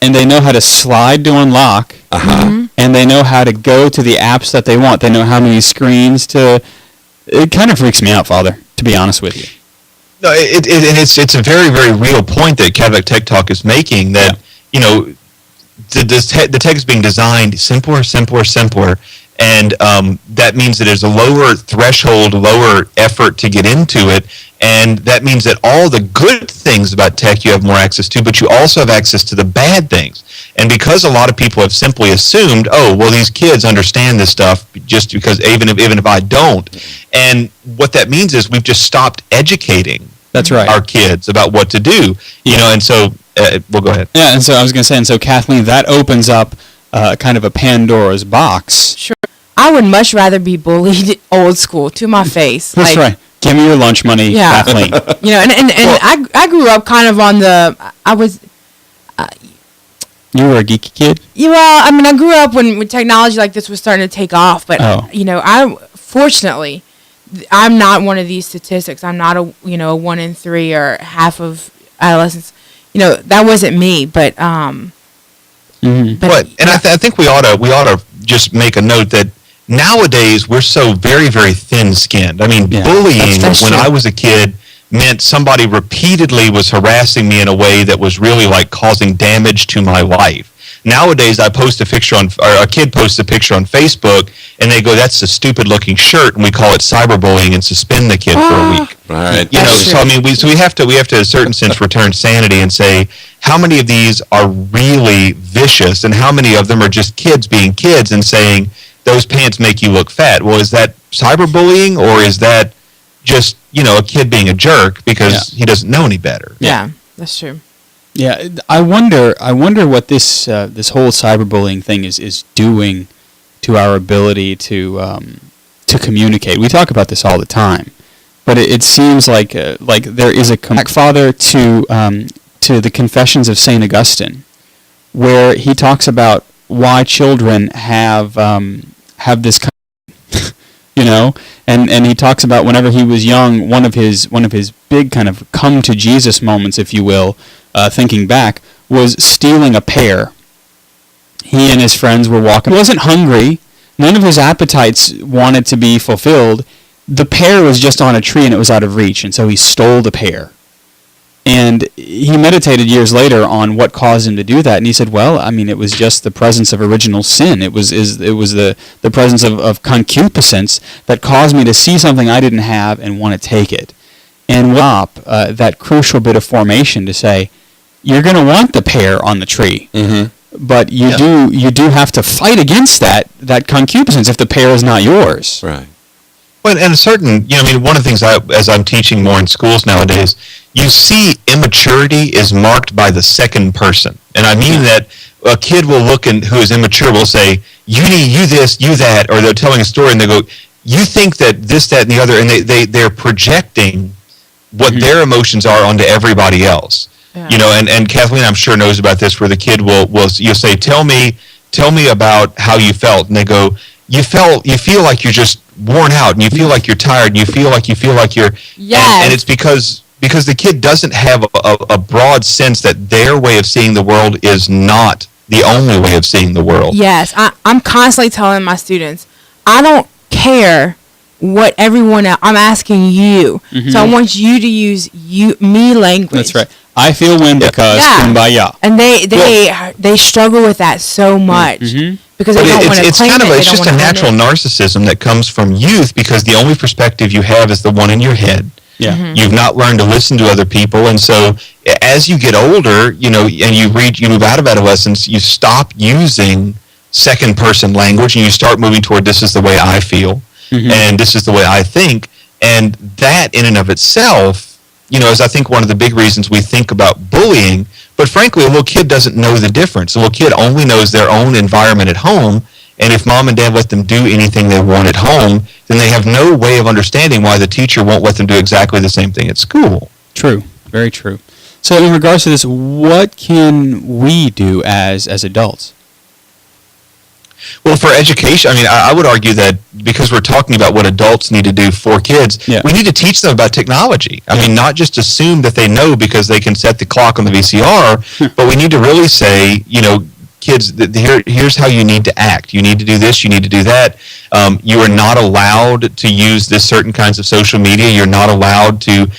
and they know how to slide to unlock, and they know how to go to the apps that they want. They know how many screens to... It kind of freaks me out, Father, to be honest with you. No, it's a very, very real point that Catholic Tech Talk is making, that, you know, the tech is being designed simpler, and that means that there's a lower threshold, lower effort to get into it, and that means that all the good things about tech you have more access to, but you also have access to the bad things. And because a lot of people have simply assumed, oh, well, these kids understand this stuff just because even if I don't. And what that means is we've just stopped educating our kids about what to do. You know, and so, well, go ahead. Yeah, and so I was going to say, and so Kathleen, that opens up kind of a Pandora's box. Sure. I would much rather be bullied old school to my face. That's right. Give me your lunch money, Kathleen. You know, and I grew up kind of on you were a geeky kid? Yeah, well, I mean, I grew up when technology like this was starting to take off, but, you know, fortunately, I'm not one of these statistics. I'm not a 1 in 3 or half of adolescents. You know, that wasn't me, but, and I think we ought to just make a note that nowadays we're so very, very thin-skinned. I mean, bullying when I was a kid meant somebody repeatedly was harassing me in a way that was really like causing damage to my life. Nowadays, I post a picture or a kid posts a picture on Facebook, and they go, "That's a stupid-looking shirt," and we call it cyberbullying and suspend the kid for a week. Right. You know, so I mean, we have to, in a certain sense, return sanity and say, how many of these are really vicious, and how many of them are just kids being kids and saying, "Those pants make you look fat"? Well, is that cyberbullying, or is that just, you know, a kid being a jerk because he doesn't know any better? Yeah, that's true. Yeah, I wonder what this whole cyberbullying thing is doing to our ability to communicate. We talk about this all the time, but it seems like there is a Father to the Confessions of Saint Augustine, where he talks about why children have this kind of, you know, and he talks about whenever he was young, one of his big kind of come to Jesus moments, if you will, thinking back, was stealing a pear. He and his friends were walking. He wasn't hungry. None of his appetites wanted to be fulfilled. The pear was just on a tree and it was out of reach, and so he stole the pear. And he meditated years later on what caused him to do that, and he said, well, I mean, it was just the presence of original sin. It was the presence of concupiscence that caused me to see something I didn't have and want to take it. And that crucial bit of formation to say, you're going to want the pear on the tree, but you do have to fight against that concupiscence if the pear is not yours. Right. Well, and one of the things as I'm teaching more in schools nowadays, you see immaturity is marked by the second person. And I mean that a kid will look who is immature will say, you need, you this, you that, or they're telling a story and they go, you think that this, that, and the other, and they're projecting what their emotions are onto everybody else. Yeah. You know, and Kathleen, I'm sure, knows about this, where the kid will you'll say, tell me about how you felt, and they go, you feel like you're just worn out, and you feel like you're tired, and you feel like you're, yes. and it's because the kid doesn't have a broad sense that their way of seeing the world is not the only way of seeing the world. Yes, I'm constantly telling my students, I don't care what everyone else, I'm asking you. So I want you to use me language. That's right. I feel when because kumbaya. And they struggle with that so much because they don't want to claim it. It's just a natural narcissism that comes from youth, because the only perspective you have is the one in your head. Yeah. You've not learned to listen to other people, and so as you get older, you know, and you move out of adolescence, you stop using second person language and you start moving toward, this is the way I feel and this is the way I think. And that in and of itself, you know, is I think one of the big reasons we think about bullying. But frankly, a little kid doesn't know the difference. A little kid only knows their own environment at home. And if mom and dad let them do anything they want at home, then they have no way of understanding why the teacher won't let them do exactly the same thing at school. True. Very true. So in regards to this, what can we do as adults? Well, for education, I mean, I would argue that because we're talking about what adults need to do for kids, we need to teach them about technology. I mean, not just assume that they know because they can set the clock on the VCR, but we need to really say, you know, kids, here's how you need to act. You need to do this, you need to do that. You are not allowed to use this certain kinds of social media. You're not allowed to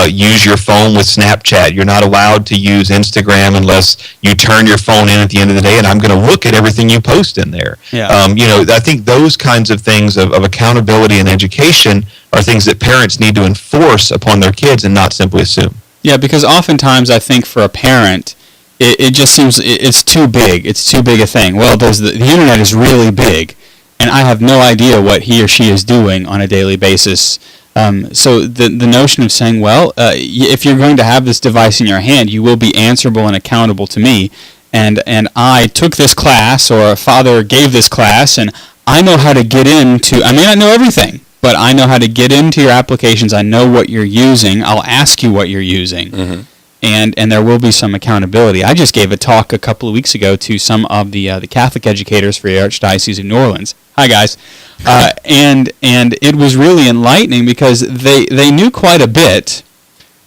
use your phone with Snapchat. You're not allowed to use Instagram unless you turn your phone in at the end of the day, and I'm going to look at everything you post in there. Yeah. You know, I think those kinds of things of accountability and education are things that parents need to enforce upon their kids and not simply assume. Yeah, because oftentimes I think for a parent, it just seems it's too big. It's too big a thing. Well, the internet is really big, and I have no idea what he or she is doing on a daily basis. So the notion of saying, well, if you're going to have this device in your hand, you will be answerable and accountable to me. And I took this class, or a father gave this class, and I know how to get into, I may not know everything, but I know how to get into your applications. I know what you're using. I'll ask you what you're using. And there will be some accountability. I just gave a talk a couple of weeks ago to some of the Catholic educators for the Archdiocese of New Orleans. Hi, guys. And it was really enlightening because they knew quite a bit.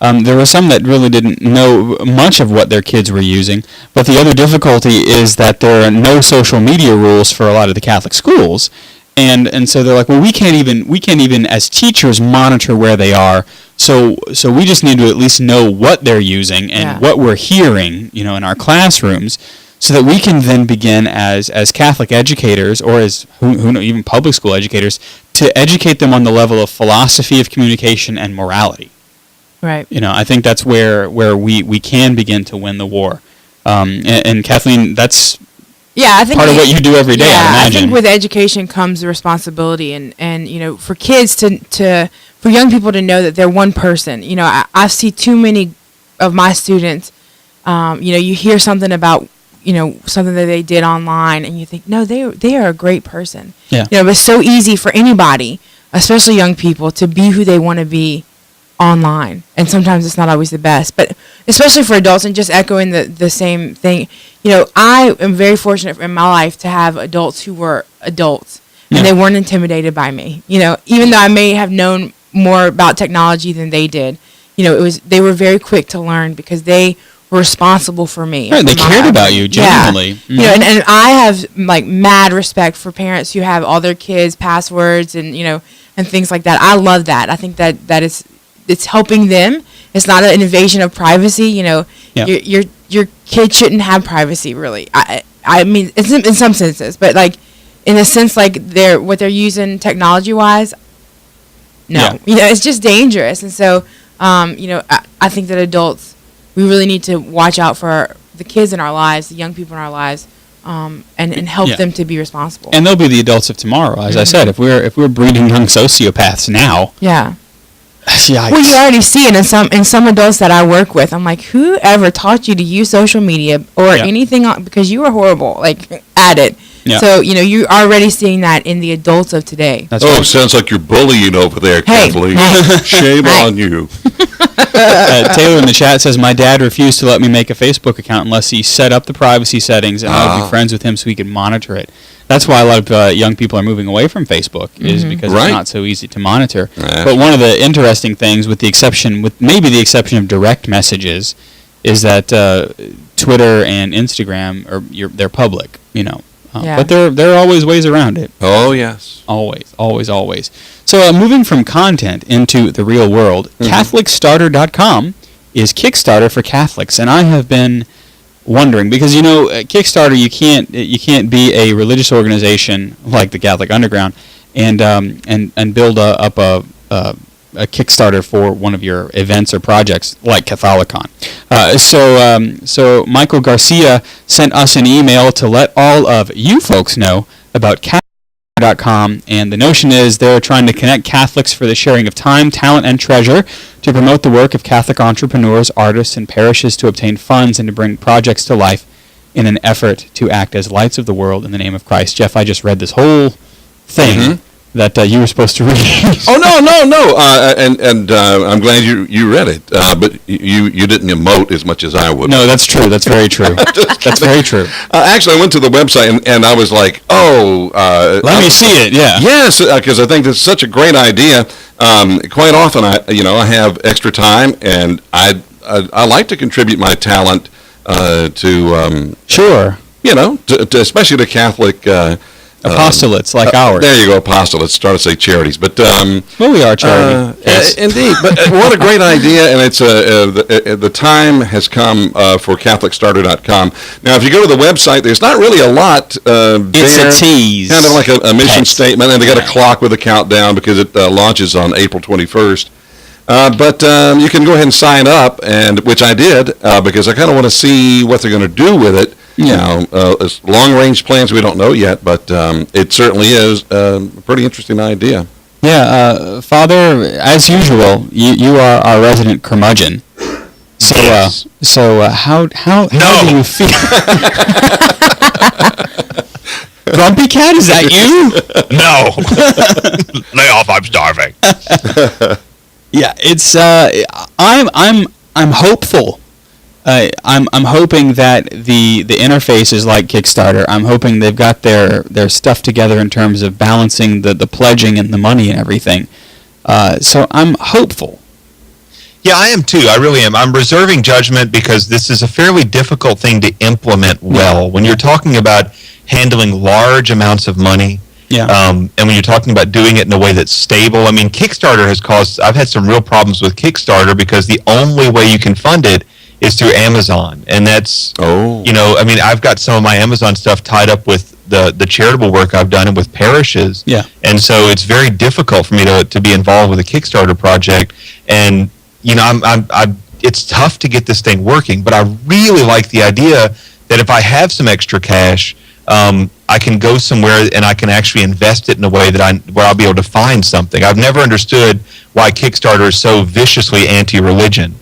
There were some that really didn't know much of what their kids were using. But the other difficulty is that there are no social media rules for a lot of the Catholic schools. And so they're like, well, we can't even as teachers monitor where they are. So we just need to at least know what they're using and what we're hearing, you know, in our classrooms, so that we can then begin as Catholic educators, or as who know, even public school educators, to educate them on the level of philosophy of communication and morality. Right. You know, I think that's where we can begin to win the war. And Kathleen, that's I think part of what you do every day, I imagine. I think with education comes the responsibility, and you know, for kids for young people to know that they're one person. You know, I see too many of my students, you know, you hear something about, you know, something that they did online, and you think, no, they are a great person. Yeah. You know, it's so easy for anybody, especially young people, to be who they want to be online, and sometimes it's not always the best, but especially for adults. And just echoing the same thing, you know, I am very fortunate in my life to have adults who were adults, and they weren't intimidated by me. You know, even though I may have known more about technology than they did, you know, they were very quick to learn because they were responsible for me. Right, they cared about you genuinely. Yeah. You know, and I have like mad respect for parents who have all their kids' passwords and, you know, and things like that. I love that. I think that it's helping them. It's not an invasion of privacy. You know, your kid shouldn't have privacy, really. I mean, it's in some senses, but like in a sense, like what they're using technology wise, no, you know, it's just dangerous. And so, you know, I think that adults, we really need to watch out for the kids in our lives, the young people in our lives, and help them to be responsible. And they'll be the adults of tomorrow, as I said. If we're breeding young sociopaths now, yikes. Well, you already see it in some adults that I work with. I'm like, whoever taught you to use social media or anything because you were horrible, like, at it. Yeah. So, you're already seeing that in the adults of today. That's Oh, right. sounds like you're bullying over there, Kathleen. Shame on you. Taylor in the chat says, my dad refused to let me make a Facebook account unless he set up the privacy settings and I would be friends with him so he could monitor it. That's why a lot of young people are moving away from Facebook, is because it's not so easy to monitor. But one of the interesting things, with maybe the exception of direct messages, is that Twitter and Instagram they're public, But there are always ways around it. Oh, yes. Always. So moving from content into the real world, CatholicStarter.com is Kickstarter for Catholics, and I have been wondering because Kickstarter you can't be a religious organization like the Catholic Underground and build up a Kickstarter for one of your events or projects like Catholicon. So Michael Garcia sent us an email to let all of you folks know about Catholic.com, and the notion is they're trying to connect Catholics for the sharing of time, talent, and treasure to promote the work of Catholic entrepreneurs, artists, and parishes to obtain funds and to bring projects to life in an effort to act as lights of the world in the name of Christ. Jeff, I just read this whole thing that you were supposed to read. Oh, no. And I'm glad you read it, but you didn't emote as much as I would. No, that's true. That's very true. That's very true. Actually, I went to the website and I was like, let me see it. Yeah. Yes, because I think that's such a great idea. Quite often, I have extra time, and I like to contribute my talent to sure. To especially to Catholic. Apostolates like ours. There you go, apostolates. Trying to say charities, but well, we are charity. Indeed. But what a great idea, and it's the time has come for CatholicStarter.com. Now, if you go to the website, there's not really a lot. It's a tease, kind of like a mission statement, and they got a clock with a countdown because it launches on April 21st. But you can go ahead and sign up, and which I did because I kind of want to see what they're going to do with it. As long-range plans, we don't know yet, but it certainly is a pretty interesting idea. Yeah, Father, as usual, you are our resident curmudgeon. So, how do you feel? Grumpy Cat, is that you? No. Lay off! I'm starving. Yeah, it's I'm hopeful. I'm hoping that the interface is like Kickstarter. I'm hoping they've got their stuff together in terms of balancing the pledging and the money and everything. So I'm hopeful. Yeah, I am too. I really am. I'm reserving judgment because this is a fairly difficult thing to implement well. When you're talking about handling large amounts of money, and when you're talking about doing it in a way that's stable, I mean, Kickstarter has caused. I've had some real problems with Kickstarter because the only way you can fund it is through Amazon, and that's I mean, I've got some of my Amazon stuff tied up with the charitable work I've done and with parishes, and so it's very difficult for me to be involved with a Kickstarter project, and it's tough to get this thing working. But I really like the idea that if I have some extra cash, I can go somewhere and I can actually invest it in a way that where I'll be able to find something. I've never understood why Kickstarter is so viciously anti-religion.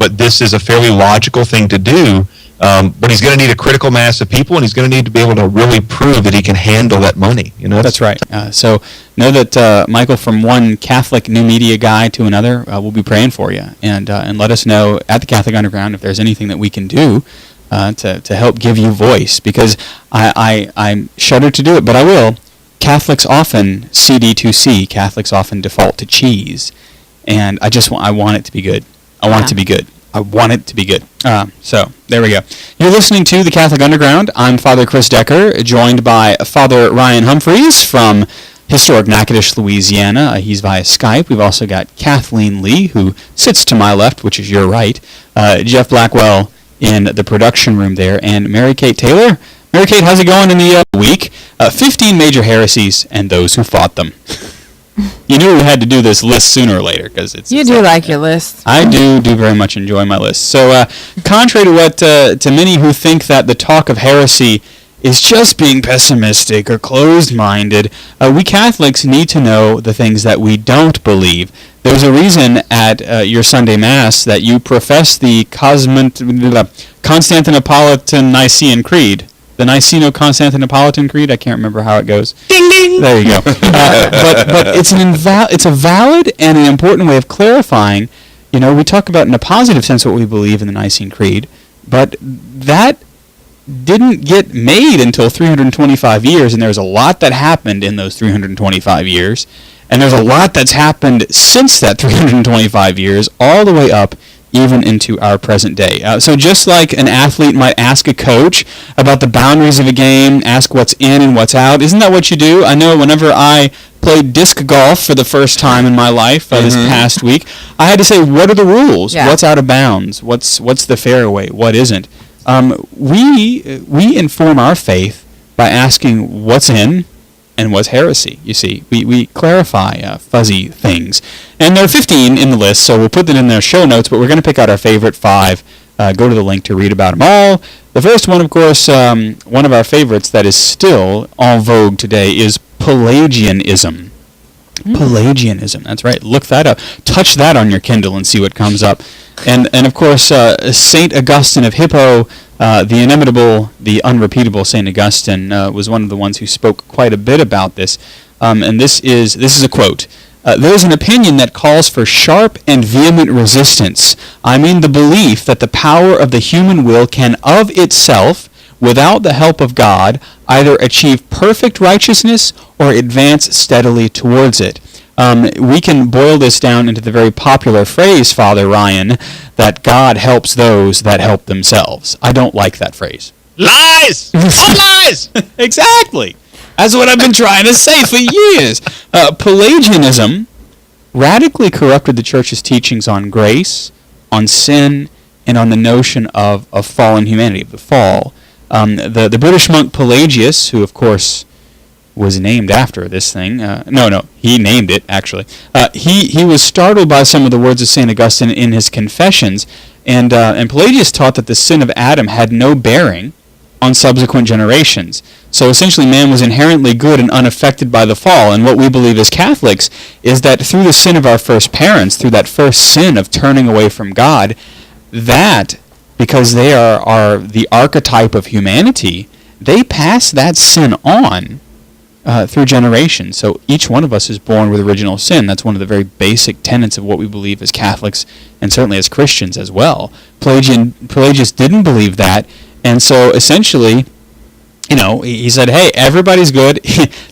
But this is a fairly logical thing to do. But he's going to need a critical mass of people, and he's going to need to be able to really prove that he can handle that money. That's right. So know that Michael, from one Catholic new media guy to another, we'll be praying for you, and let us know at the Catholic Underground if there's anything that we can do to help give you voice. Because I'm shudder to do it, but I will. Catholics often CD2C. Catholics often default to cheese, and I want it to be good. I want it to be good. I want it to be good. So, there we go. You're listening to the Catholic Underground. I'm Father Chris Decker, joined by Father Ryan Humphreys from historic Natchitoches, Louisiana. He's via Skype. We've also got Kathleen Lee, who sits to my left, which is your right. Jeff Blackwell in the production room there. And Mary Kait Taylor. Mary Kait, how's it going in the week? 15 major heresies and those who fought them. You knew we had to do this list sooner or later because it's. You do like your list. I do very much enjoy my list. So, contrary to what to many who think that the talk of heresy is just being pessimistic or closed-minded, we Catholics need to know the things that we don't believe. There's a reason at your Sunday Mass that you profess the Constantinopolitan Nicene Creed. the Niceno-Constantinopolitan Creed. I can't remember how it goes. Ding ding. There you go. But it's a valid and an important way of clarifying. We talk about in a positive sense what we believe in the Nicene Creed, but that didn't get made until 325 years, and there's a lot that happened in those 325 years, and there's a lot that's happened since that 325 years, all the way up even into our present day. So just like an athlete might ask a coach about the boundaries of a game, ask what's in and what's out, isn't that what you do? I know whenever I played disc golf for the first time in my life this past week, I had to say, what are the rules? Yeah. What's out of bounds? What's the fairway? What isn't? We inform our faith by asking what's in and what's heresy. You see, we clarify fuzzy things. And there are 15 in the list, so we'll put them in their show notes, but we're going to pick out our favorite 5. Go to the link to read about them all. The first one, of course, one of our favorites that is still en vogue today is Pelagianism. Pelagianism, that's right. Look that up. Touch that on your Kindle and see what comes up. And of course, St. Augustine of Hippo, the inimitable, the unrepeatable St. Augustine, was one of the ones who spoke quite a bit about this. And this is a quote. There is an opinion that calls for sharp and vehement resistance. I mean the belief that the power of the human will can of itself, without the help of God, either achieve perfect righteousness or advance steadily towards it. We can boil this down into the very popular phrase, Father Ryan, that God helps those that help themselves. I don't like that phrase. Lies! All lies! Exactly. That's what I've been trying to say for years. Pelagianism radically corrupted the Church's teachings on grace, on sin, and on the notion of fallen humanity, of the fall. The British monk Pelagius, who of course was named after this thing, he named it actually. He was startled by some of the words of St. Augustine in his Confessions, and Pelagius taught that the sin of Adam had no bearing on subsequent generations. So essentially man was inherently good and unaffected by the fall, and what we believe as Catholics is that through the sin of our first parents, through that first sin of turning away from God, that, because they are the archetype of humanity, they pass that sin on through generations. So each one of us is born with original sin. That's one of the very basic tenets of what we believe as Catholics, and certainly as Christians as well. Pelagius didn't believe that, and so essentially, he said, hey, everybody's good.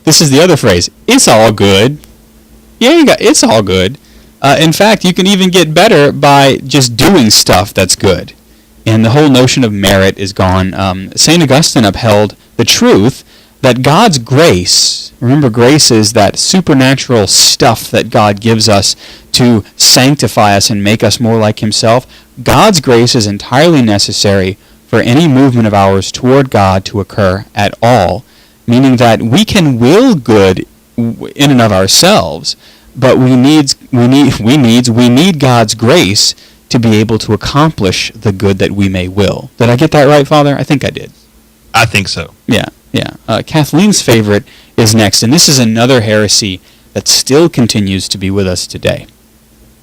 This is the other phrase. It's all good. Yeah, it's all good. In fact, you can even get better by just doing stuff that's good. And the whole notion of merit is gone. St. Augustine upheld the truth that God's grace, remember grace is that supernatural stuff that God gives us to sanctify us and make us more like himself. God's grace is entirely necessary for any movement of ours toward God to occur at all, meaning that we can will good in and of ourselves, but we need God's grace to be able to accomplish the good that we may will. Did I get that right, Father? I think I did. I think so. Yeah. Kathleen's favorite is next, and this is another heresy that still continues to be with us today.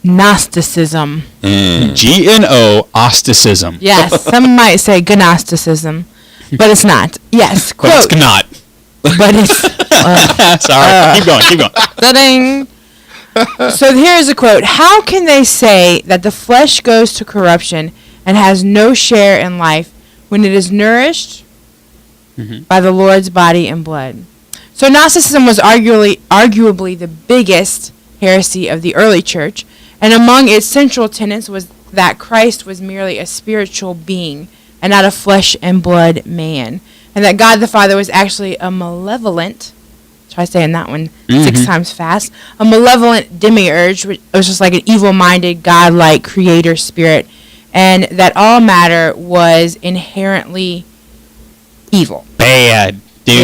Gnosticism. G-N-O, Osticism. Yes, some might say Gnosticism, but it's not. Yes, quote. But it's not. But it's... Sorry, keep going. Da-ding. So here's a quote. How can they say that the flesh goes to corruption and has no share in life when it is nourished by the Lord's body and blood? So Gnosticism was arguably the biggest heresy of the early church, and among its central tenets was that Christ was merely a spiritual being and not a flesh and blood man, and that God the Father was actually a malevolent, try saying that one 6 times fast, a malevolent demiurge, which was just like an evil-minded, God-like creator spirit, and that all matter was inherently evil. Bad. Do.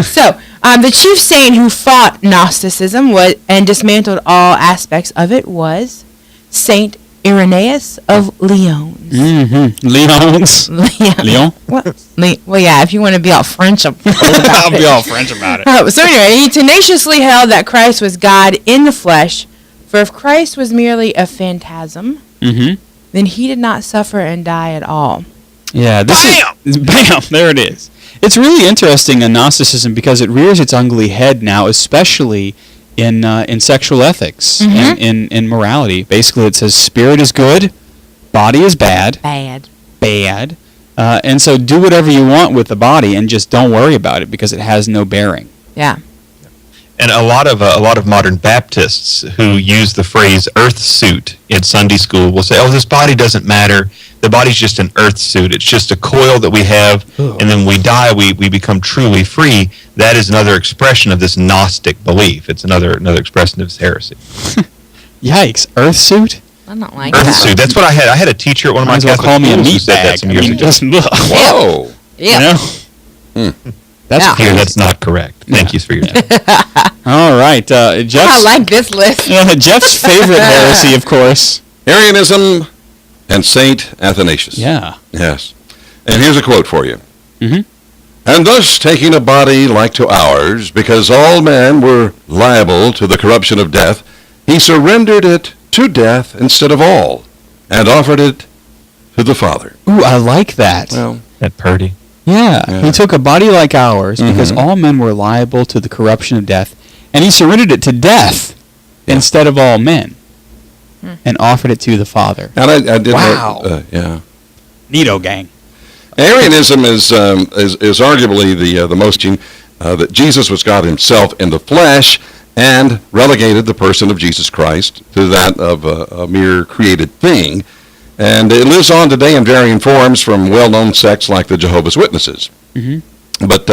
So, the chief saint who fought Gnosticism and dismantled all aspects of it was Saint Irenaeus of Lyons. Lyons? Lyon? Well, yeah, if you want to be all French about I'll be all French about it. So anyway, he tenaciously held that Christ was God in the flesh, for if Christ was merely a phantasm, then he did not suffer and die at all. Yeah, bam! There it is. It's really interesting in Gnosticism because it rears its ugly head now, especially in sexual ethics and in morality. Basically, it says spirit is good, body is bad. Bad. And so do whatever you want with the body and just don't worry about it because it has no bearing. Yeah. And a lot of modern Baptists who use the phrase earth suit in Sunday school will say, oh, this body doesn't matter. The body's just an earth suit. It's just a coil that we have, and then we die, we become truly free. That is another expression of this Gnostic belief. It's another expression of this heresy. Yikes, earth suit? I don't like earth that. suit. That's what I had. I had a teacher at one of my Catholic call me a schools who meat said that bag. some years ago. Just, whoa. Yeah. You know? That's Here, that's not correct. Thank you for your time. All right, Jeff's, I like this list. Jeff's favorite heresy, of course. Arianism and Saint Athanasius. Yeah. Yes. And here's a quote for you. Mm-hmm. And thus taking a body like to ours, because all men were liable to the corruption of death, he surrendered it to death instead of all, and offered it to the Father. Ooh, I like that. Well, that Purdy. Yeah, he took a body like ours because all men were liable to the corruption of death, and he surrendered it to death instead of all men, and offered it to the Father. And I did. Wow. Yeah. Neato gang. Arianism is arguably the most that Jesus was God himself in the flesh, and relegated the person of Jesus Christ to that of a mere created thing. And it lives on today in varying forms from well-known sects like the Jehovah's Witnesses. Mm-hmm. But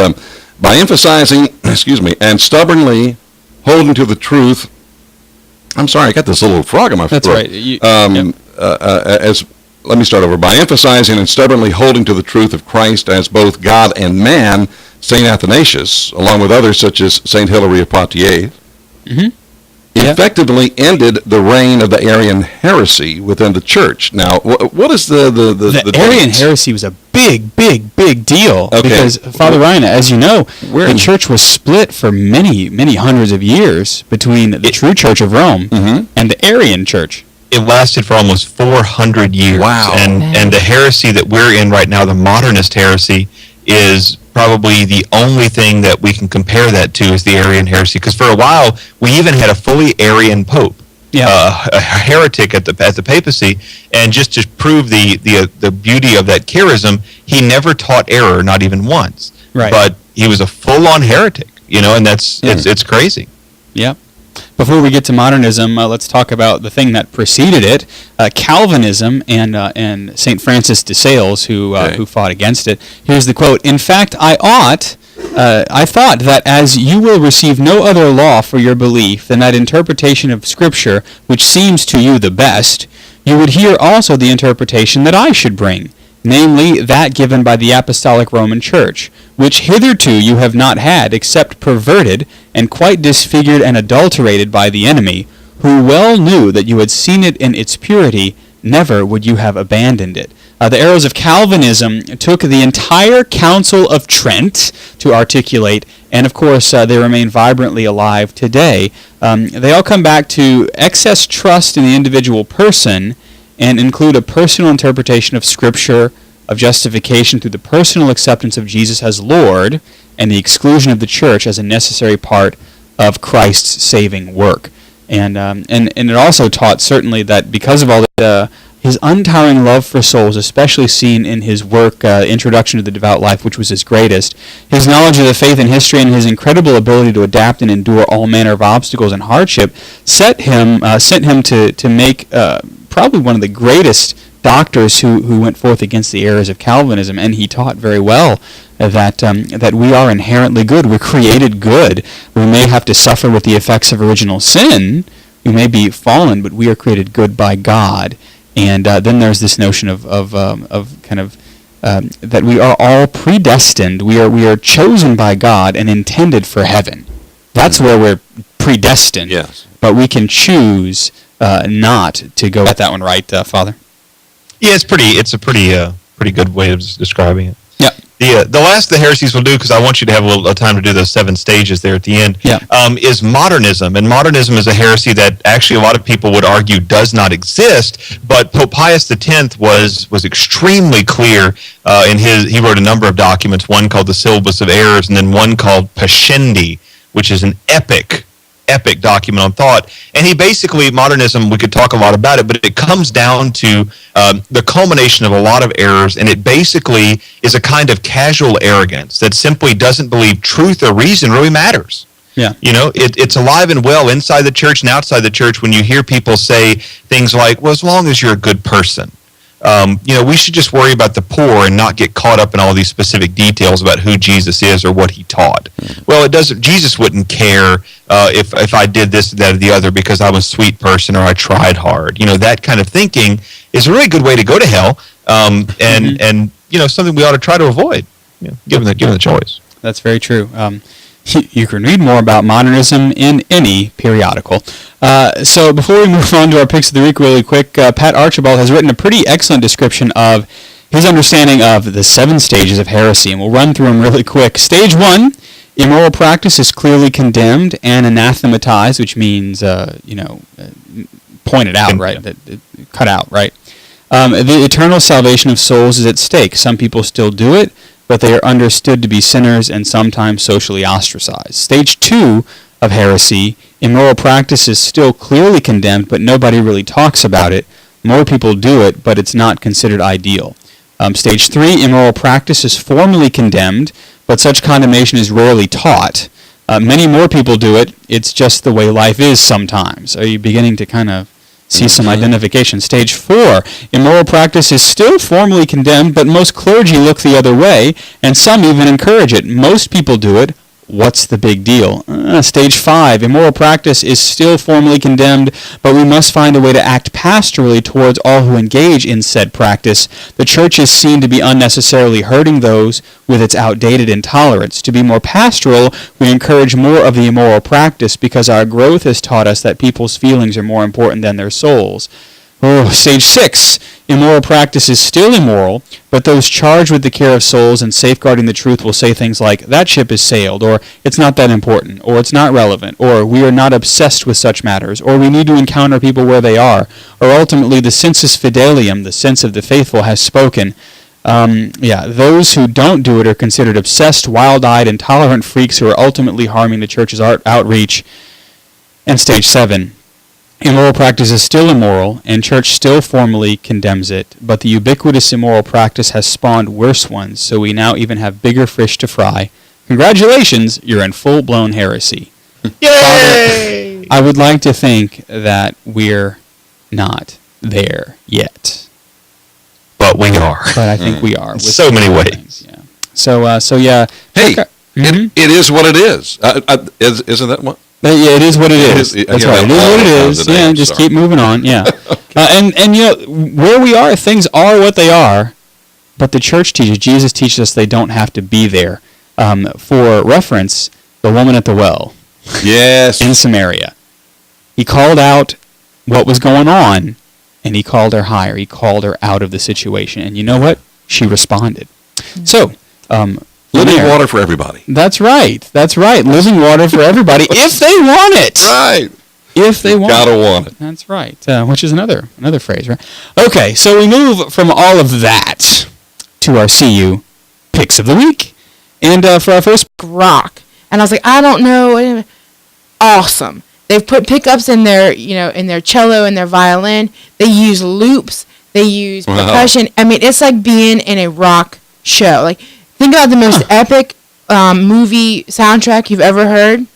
by emphasizing, and stubbornly holding to the truth, I'm sorry, I got this little frog in my throat. That's right. Let me start over. By emphasizing and stubbornly holding to the truth of Christ as both God and man, St. Athanasius, along with others such as St. Hilary of Poitiers, effectively ended the reign of the Arian heresy within the church. Now, what is the Arian heresy was a big deal because, Father Ryan, as you know, the church was split for many hundreds of years between the true Church of Rome and the Arian Church. It lasted for almost 400 years. Wow. And the heresy that we're in right now, the modernist heresy, is probably the only thing that we can compare that to is the Arian heresy. Because for a while, we even had a fully Arian pope, a heretic at the papacy, and just to prove the beauty of that charism, he never taught error, not even once. Right. But he was a full-on heretic, and that's it's crazy. Yeah. Before we get to modernism, let's talk about the thing that preceded it, Calvinism and St. Francis de Sales, who fought against it. Here's the quote: "In fact, I thought that as you will receive no other law for your belief than that interpretation of Scripture which seems to you the best, you would hear also the interpretation that I should bring, namely that given by the Apostolic Roman Church, which hitherto you have not had, except perverted and quite disfigured and adulterated by the enemy, who well knew that you had seen it in its purity, never would you have abandoned it." The arrows of Calvinism took the entire Council of Trent to articulate, and of course they remain vibrantly alive today. They all come back to excess trust in the individual person and include a personal interpretation of Scripture, of justification through the personal acceptance of Jesus as Lord, and the exclusion of the church as a necessary part of Christ's saving work. And it also taught certainly that because of all that, his untiring love for souls, especially seen in his work, Introduction to the Devout Life, which was his greatest, his knowledge of the faith and history, and his incredible ability to adapt and endure all manner of obstacles and hardship, sent him to make probably one of the greatest doctors who went forth against the errors of Calvinism, and he taught very well that we are inherently good. We're created good. We may have to suffer with the effects of original sin. We may be fallen, but we are created good by God. And then there's this notion of that we are all predestined. We are chosen by God and intended for heaven. That's where we're predestined. Yes. But we can choose not to go. Got that one right, Father? Yeah, it's a pretty good way of describing it. Yeah. The last of the heresies we'll do, because I want you to have a little time to do those 7 stages there at the end, is modernism. And modernism is a heresy that actually a lot of people would argue does not exist, but Pope Pius X was extremely clear he wrote a number of documents, one called the Syllabus of Errors, and then one called Pascendi, which is an epic document on thought. And he basically, modernism, we could talk a lot about it, but it comes down to the culmination of a lot of errors, and it basically is a kind of casual arrogance that simply doesn't believe truth or reason really matters. Yeah. It's alive and well inside the church and outside the church when you hear people say things like, well, as long as you're a good person, we should just worry about the poor and not get caught up in all these specific details about who Jesus is or what he taught. Well, it doesn't. Jesus wouldn't care if I did this, that, or the other because I'm a sweet person or I tried hard. That kind of thinking is a really good way to go to hell, and something we ought to try to avoid, given the choice. That's very true. You can read more about modernism in any periodical. So before we move on to our picks of the week really quick, Pat Archibald has written a pretty excellent description of his understanding of the 7 stages of heresy, and we'll run through them really quick. Stage 1, immoral practice is clearly condemned and anathematized, which means, pointed out, right? Cut out, right? The eternal salvation of souls is at stake. Some people still do it, but they are understood to be sinners and sometimes socially ostracized. Stage 2 of heresy, immoral practice is still clearly condemned, but nobody really talks about it. More people do it, but it's not considered ideal. Stage 3, immoral practice is formally condemned, but such condemnation is rarely taught. Many more people do it, it's just the way life is sometimes. Are you beginning to kind of see some identification? Stage 4, immoral practice is still formally condemned, but most clergy look the other way, and some even encourage it. Most people do it. What's the big deal? Stage 5, immoral practice is still formally condemned, but we must find a way to act pastorally towards all who engage in said practice. The church is seen to be unnecessarily hurting those with its outdated intolerance. To be more pastoral, we encourage more of the immoral practice because our growth has taught us that people's feelings are more important than their souls. Stage 6, immoral practice is still immoral, but those charged with the care of souls and safeguarding the truth will say things like, that ship has sailed, or it's not that important, or it's not relevant, or we are not obsessed with such matters, or we need to encounter people where they are, or ultimately the sensus fidelium, the sense of the faithful, has spoken. Those who don't do it are considered obsessed, wild-eyed, intolerant freaks who are ultimately harming the church's outreach. And stage 7, immoral practice is still immoral, and church still formally condemns it, but the ubiquitous immoral practice has spawned worse ones, so we now even have bigger fish to fry. Congratulations, you're in full-blown heresy. Yay! Father, I would like to think that we're not there yet. But we are. But I think we are. In so many ways. Things, yeah. So yeah. Hey, it is what it is. Isn't that what? Yeah, it is what it is. That's right. It is what it is. Yeah, just keep moving on. Yeah. And where we are, things are what they are, but the church teaches, Jesus teaches us they don't have to be there. For reference, the woman at the well. Yes. In Samaria. He called out what was going on, and he called her higher. He called her out of the situation. And you know what? She responded. So, living water for everybody. That's right. Living water for everybody if they want it. Right. If they want gotta want it. That's right. Which is another phrase, right? Okay, so we move from all of that to our CU picks of the week. And for our first rock. And I was like, I don't know. Awesome. They've put pickups in their, in their cello and their violin. They use loops. They use percussion. I mean, it's like being in a rock show. Like, think about the most epic movie soundtrack you've ever heard.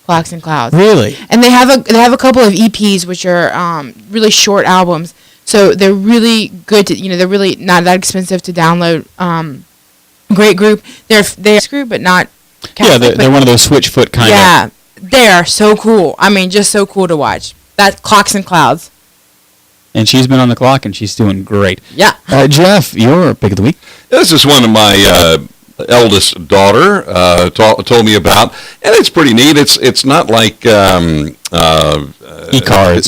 Clocks and Clouds. Really? And they have a couple of EPs, which are really short albums. So they're really good to, they're really not that expensive to download. Great group. They're group, but not Catholic. Yeah, they're one of those switchfoot kind of. Yeah, they are so cool. I mean, just so cool to watch. That Clocks and Clouds. And she's been on the clock, and she's doing great. Yeah. Jeff, your pick of the week. This is one of my eldest daughter told me about, and it's pretty neat. It's not like e-cards.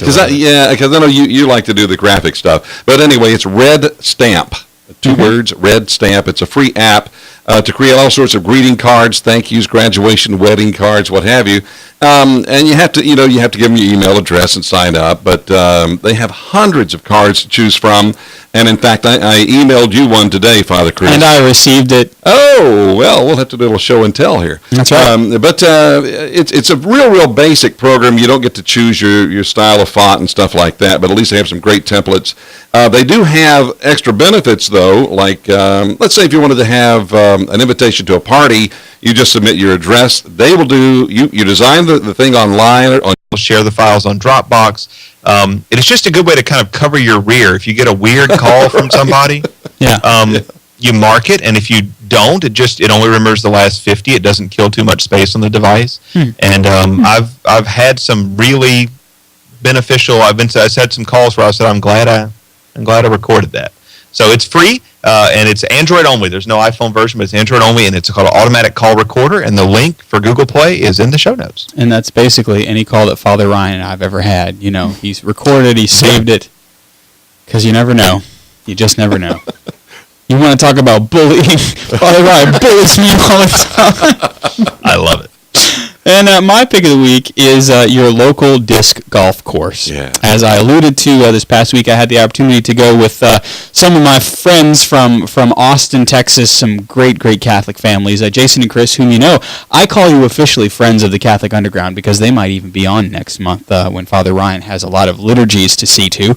Because I know you like to do the graphic stuff. But anyway, it's Red Stamp. Two words, Red Stamp. It's a free app to create all sorts of greeting cards, thank yous, graduation, wedding cards, what have you. And you have to give them your email address and sign up. But they have hundreds of cards to choose from. And in fact, I emailed you one today, Father Chris. And I received it. Oh, well, we'll have to do a little show and tell here. That's right. But it's a real basic program. You don't get to choose your style of font and stuff like that, but at least they have some great templates. They do have extra benefits, though, like let's say if you wanted to have an invitation to a party, you just submit your address. They will you design the thing online. We'll share the files on Dropbox. It is just a good way to kind of cover your rear. If you get a weird call from somebody, you mark it, and if you don't, it only remembers the last 50. It doesn't kill too much space on the device. And I've had some really beneficial. I've had some calls where I said, I'm glad I recorded that. So it's free, and it's Android only. There's no iPhone version, but it's Android only, and it's called an automatic call recorder, and the link for Google Play is in the show notes. And that's basically any call that Father Ryan and I've ever had. You know, he's recorded, he saved it, because you never know. You just never know. You want to talk about bullying? Father Ryan bullies me all the time. I love it. And my pick of the week is your local disc golf course. Yeah. As I alluded to this past week, I had the opportunity to go with some of my friends from Austin, Texas, some great Catholic families. Jason and Chris, whom you know, I call you officially friends of the Catholic Underground because they might even be on next month when Father Ryan has a lot of liturgies to see to.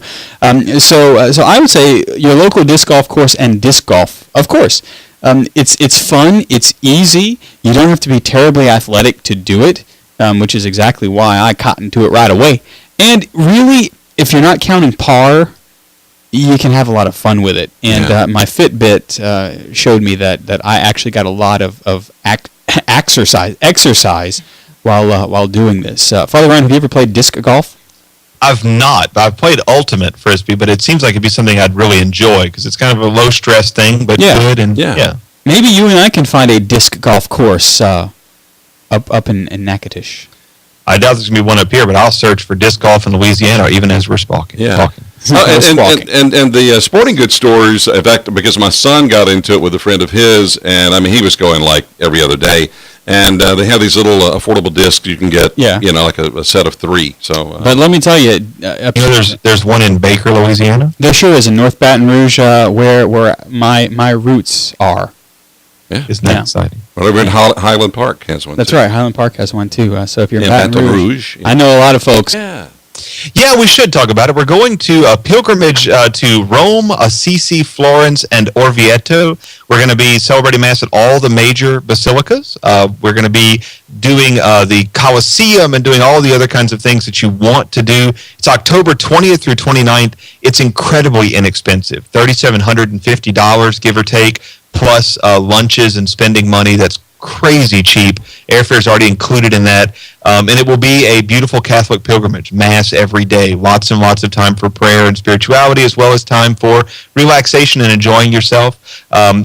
So I would say your local disc golf course and disc golf, of course. It's fun, it's easy, you don't have to be terribly athletic to do it, which is exactly why I cottoned to it right away. And really, if you're not counting par, you can have a lot of fun with it. And my Fitbit showed me that I actually got a lot of exercise while doing this. Father Ryan, have you ever played disc golf? I've not. I've played Ultimate Frisbee, but it seems like it'd be something I'd really enjoy because it's kind of a low-stress thing, but good. And Maybe you and I can find a disc golf course up in Natchitoches. I doubt there's going to be one up here, but I'll search for disc golf in Louisiana, even as we're talking. And the sporting goods stores, in fact, because my son got into it with a friend of his, and I mean, he was going like every other day. And they have these little affordable discs you can get, like a set of 3. So, but let me tell you, there's one in Baker, Louisiana. There sure is in North Baton Rouge, where my roots are. Yeah, isn't that exciting? Well, over in Highland Park has one. That's too. right, Highland Park has one too. So if you're in Baton Rouge, I know a lot of folks. Yeah, we should talk about it. We're going to a pilgrimage to Rome, Assisi, Florence, and Orvieto. We're going to be celebrating Mass at all the major basilicas. We're going to be doing the Colosseum and doing all the other kinds of things that you want to do. It's October 20th through 29th. It's incredibly inexpensive, $3,750, give or take, plus lunches and spending money. That's crazy cheap. Airfare is already included in that. And it will be a beautiful Catholic pilgrimage, Mass every day, lots and lots of time for prayer and spirituality, as well as time for relaxation and enjoying yourself.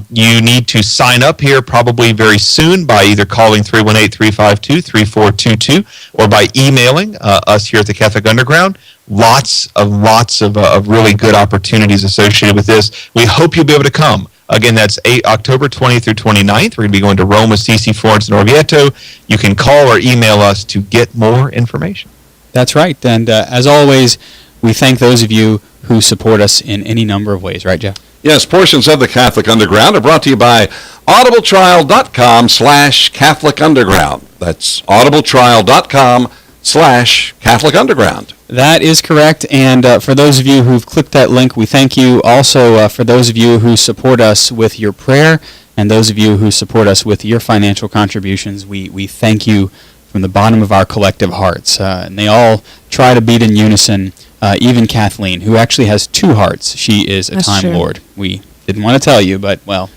You need to sign up here probably very soon by either calling 318-352-3422 or by emailing us here at the Catholic Underground. Lots of really good opportunities associated with this. We hope you'll be able to come. Again, that's October 20th through 29th. We're going to be going to Rome, Assisi, Florence, and Orvieto. You can call or email us to get more information. That's right. And as always, we thank those of you who support us in any number of ways. Right, Jeff? Yes, portions of the Catholic Underground are brought to you by audibletrial.com/Catholic Underground. That's audibletrial.com/Catholic Underground. That is correct, and for those of you who've clicked that link, we thank you. Also, for those of you who support us with your prayer, and those of you who support us with your financial contributions, we thank you from the bottom of our collective hearts. And they all try to beat in unison, even Kathleen, who actually has 2 hearts. She is a Time Lord. We didn't want to tell you, but, well...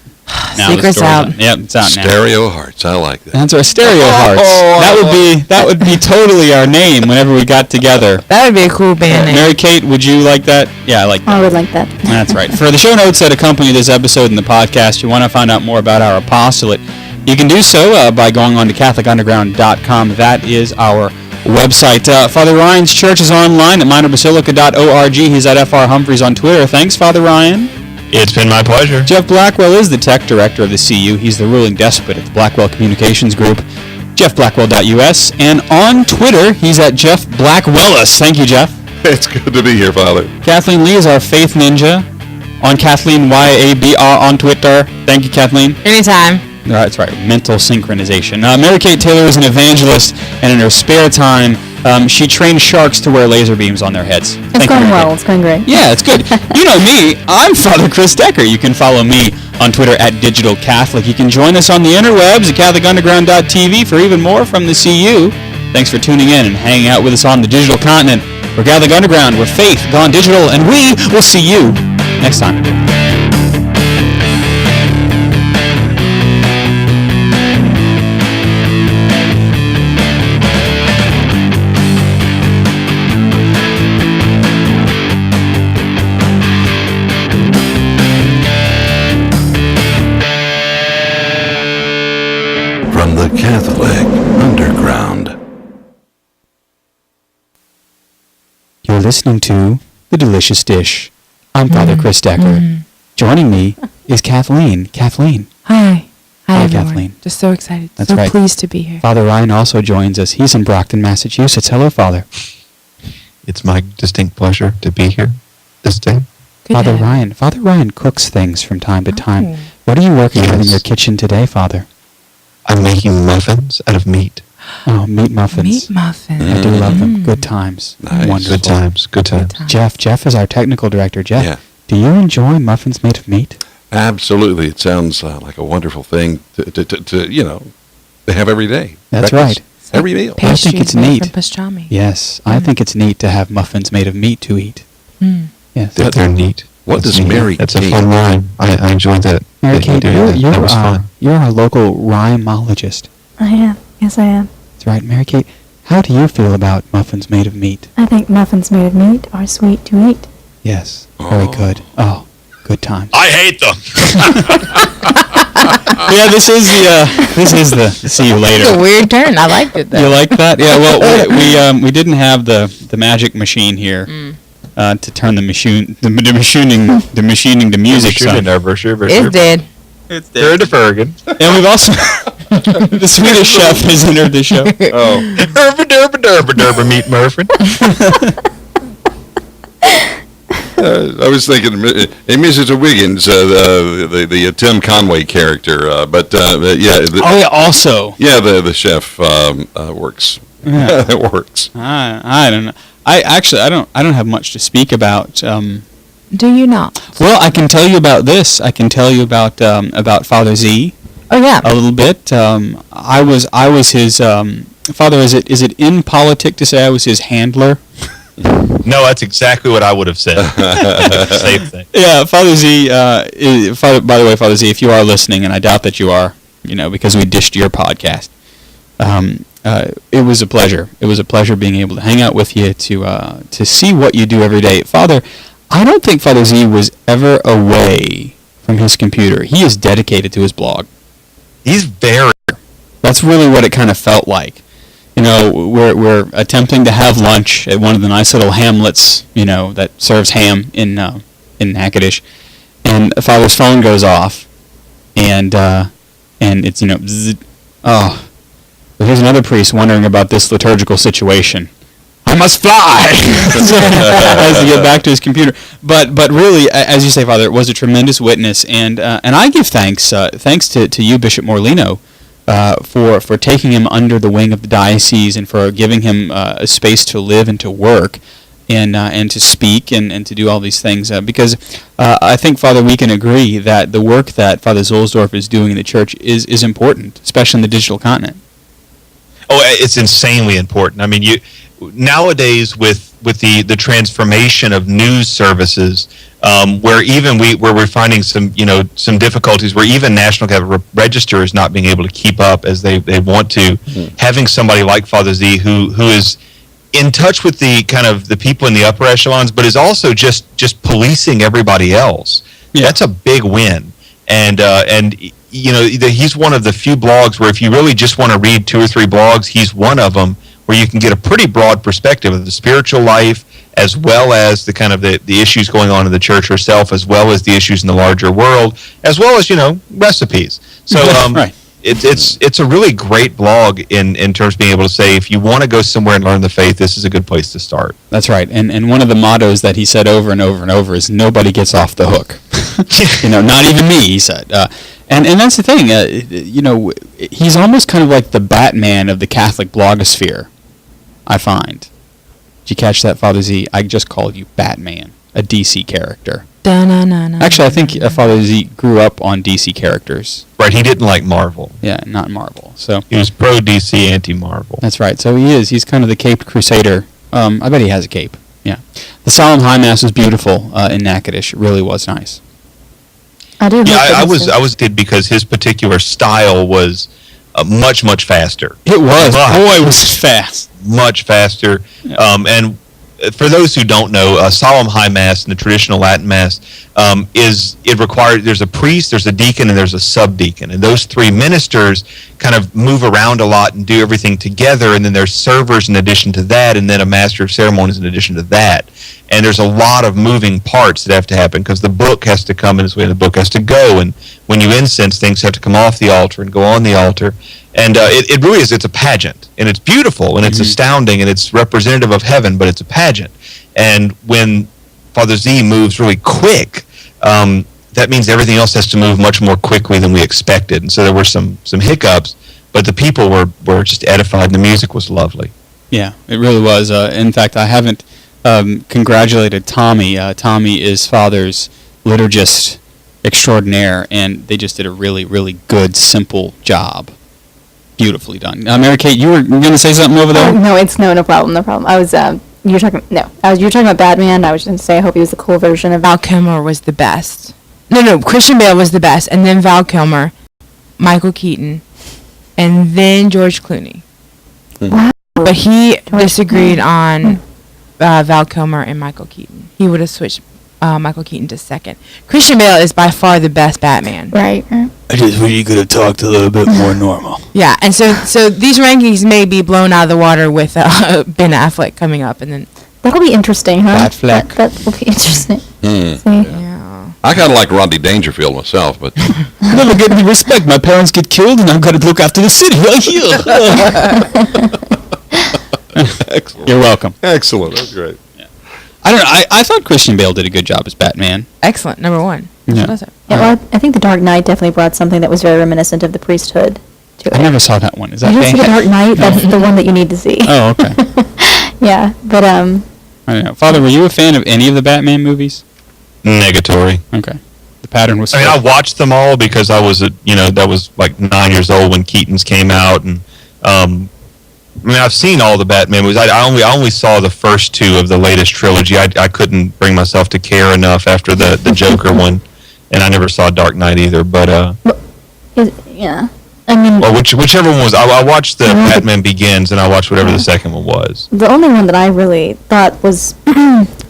Now secret's out. Yep, it's out now. Stereo Hearts, I like that. That's our Stereo Hearts. That would be totally our name whenever we got together. That would be a cool band name. Mary Kait, would you like that? Yeah, I like that. I would like that. That's right. For the show notes that accompany this episode in the podcast, you want to find out more about our apostolate, you can do so by going on to CatholicUnderground.com. That is our website. Father Ryan's church is online at minerbasilica.org. He's at FR Humphreys on Twitter. Thanks, Father Ryan. It's been my pleasure. Jeff Blackwell is the tech director of the CU. He's the ruling despot at the Blackwell Communications Group. JeffBlackwell.us. And on Twitter, he's at Jeff Blackwellis. Thank you, Jeff. It's good to be here, Father. Kathleen Lee is our faith ninja on Kathleen YABR on Twitter. Thank you, Kathleen. Anytime. That's right, mental synchronization. Mary Kait Taylor is an evangelist, and in her spare time, she trains sharks to wear laser beams on their heads. It's going well. It's going great. Yeah, it's good. You know me. I'm Father Chris Decker. You can follow me on Twitter at Digital Catholic. You can join us on the interwebs at CatholicUnderground.tv for even more from the CU. Thanks for tuning in and hanging out with us on the digital continent. We're Catholic Underground. We're faith gone digital, and we will see you next time. From the Catholic Underground. You're listening to The Delicious Dish. I'm Father Chris Decker. Joining me is Kathleen. Kathleen. Hi. Hi, everyone. Kathleen. Just so excited. That's so right. pleased to be here. Father Ryan also joins us. He's in Brockton, Massachusetts. Hello, Father. It's my distinct pleasure to be here this day. Good Father day. Ryan. Father Ryan cooks things from time to time. What are you working on in your kitchen today, Father? I'm making muffins out of meat. Oh, meat muffins. Meat muffins. I do love them. Good times. Nice. Wonderful. Good times. Good times. Jeff is our technical director. Jeff, Yeah. do you enjoy muffins made of meat? Absolutely. It sounds like a wonderful thing to have every day. That's Breakfast, right. Every meal. I think it's made neat. from pastrami. Yes, I think it's neat to have muffins made of meat to eat. Yes. They're neat. What That's does neat. Mary That's a Kait- fun rhyme. I enjoyed that. Mary that you Kait, did that. you're That was fun. you're our local rhymologist. I am. Yes, I am. That's right. Mary Kait, how do you feel about muffins made of meat? I think muffins made of meat are sweet to eat. Yes, very good. Oh, good times. I hate them. Yeah, this is the see you later. It's a weird turn. I liked it though. You like that? Yeah. Well, we didn't have the magic machine here to turn the machining to music. So. It's dead. It's dead. Fergan. And we've also the Swedish chef has entered the show. Oh. Derba meat Murphy. I was thinking, hey, Mrs. Wiggins, the Tim Conway character, yeah. Also. Yeah, the chef works. Yeah. It works. I don't know. I don't have much to speak about. Do you not? Well, I can tell you about this. I can tell you about Father Z. Oh yeah. A little bit. I was his Father. Is it in politic to say I was his handler? No, that's exactly what I would have said. Same thing. Yeah, Father Z. By the way, Father Z, if you are listening, and I doubt that you are, because we dished your podcast. It was a pleasure. It was a pleasure being able to hang out with you to see what you do every day, Father. I don't think Father Z was ever away from his computer. He is dedicated to his blog. He's very. That's really what it kind of felt like. We're attempting to have lunch at one of the nice little hamlets, that serves ham in Natchitoches, and Father's phone goes off, and it's bzzz, oh, but here's another priest wondering about this liturgical situation. I must fly as to get back to his computer. But really, as you say, Father, it was a tremendous witness, and I give thanks to you, Bishop Morlino, for taking him under the wing of the diocese and for giving him a space to live and to work and to speak and to do all these things. Because I think, Father, we can agree that the work that Father Zulsdorf is doing in the church is important, especially in the digital continent. Oh, it's insanely important. I mean, nowadays with the transformation of news services, where we're finding some difficulties, where even National Catholic Register is not being able to keep up as they want to. Having somebody like Father Z who is in touch with the kind of the people in the upper echelons, but is also just policing everybody else. Yeah. That's a big win, and he's one of the few blogs where if you really just want to read 2 or 3 blogs, he's one of them where you can get a pretty broad perspective of the spiritual life as well as the kind of the issues going on in the church herself, as well as the issues in the larger world, as well as recipes. So right. It's a really great blog in terms of being able to say, if you want to go somewhere and learn the faith, this is a good place to start. That's right. And one of the mottos that he said over and over and over is, nobody gets off the hook. Not even me, he said. And that's the thing. He's almost kind of like the Batman of the Catholic blogosphere, I find. Did you catch that, Father Z? I just called you Batman, a DC character. Actually, I think Father Z grew up on DC characters. Right, he didn't like Marvel. Yeah, not Marvel. So he was pro-DC, anti-Marvel. That's right. So he is. He's kind of the caped crusader. I bet he has a cape. Yeah. The Solemn High Mass was beautiful in Natchitoches. It really was nice. I do. Yeah, I was did because his particular style was much faster. It was. Boy, it was fast. Much faster. Yeah. And for those who don't know, a solemn high mass in the traditional Latin mass there's a priest, there's a deacon, and there's a subdeacon, and those three ministers kind of move around a lot and do everything together, and then there's servers in addition to that, and then a master of ceremonies in addition to that. And there's a lot of moving parts that have to happen because the book has to come in its way, and the book has to go, and when you incense, things have to come off the altar and go on the altar. And it really is, it's a pageant, and it's beautiful, and it's astounding, and it's representative of heaven, but it's a pageant. And when Father Z moves really quick, that means everything else has to move much more quickly than we expected. And so there were some hiccups, but the people were just edified, and the music was lovely. Yeah, it really was. In fact, I haven't congratulated Tommy. Tommy is Father's liturgist extraordinaire, and they just did a really, really good, simple job. Beautifully done. Mary Kait, you were going to say something over there? No problem. I was you were talking about Batman. I was going to say I hope he was the cool version of Val Kilmer was the best. No, Christian Bale was the best, and then Val Kilmer, Michael Keaton, and then George Clooney. Wow. But he disagreed on Val Kilmer and Michael Keaton. He would have switched Michael Keaton to second. Christian Bale is by far the best Batman. Right. I just wish you could have talked a little bit more normal. Yeah, and so these rankings may be blown out of the water with Ben Affleck coming up, and then that'll be interesting, huh? Batfleck. That will be interesting. Yeah. I kind of like Rodney Dangerfield myself, but never get any respect. My parents get killed, and I've got to look after the city right here. Excellent. You're welcome. Excellent. That's great. I don't know. I thought Christian Bale did a good job as Batman. Excellent. Number one. Yeah. Well, I think The Dark Knight definitely brought something that was very reminiscent of the priesthood to it. I never saw that one. Is that you didn't see The Dark Knight? That's the one that you need to see. Oh, okay. Yeah, but I don't know. Father, were you a fan of any of the Batman movies? Negatory. Okay. The pattern was. I watched them all because I was that was like 9 years old when Keaton's came out, and I've seen all the Batman movies. I only saw the first two of the latest trilogy. I couldn't bring myself to care enough after the Joker one, and I never saw Dark Knight either. But yeah, I mean, well, whichever one was. I watched the Batman Begins, and I watched whatever the second one was. The only one that I really thought was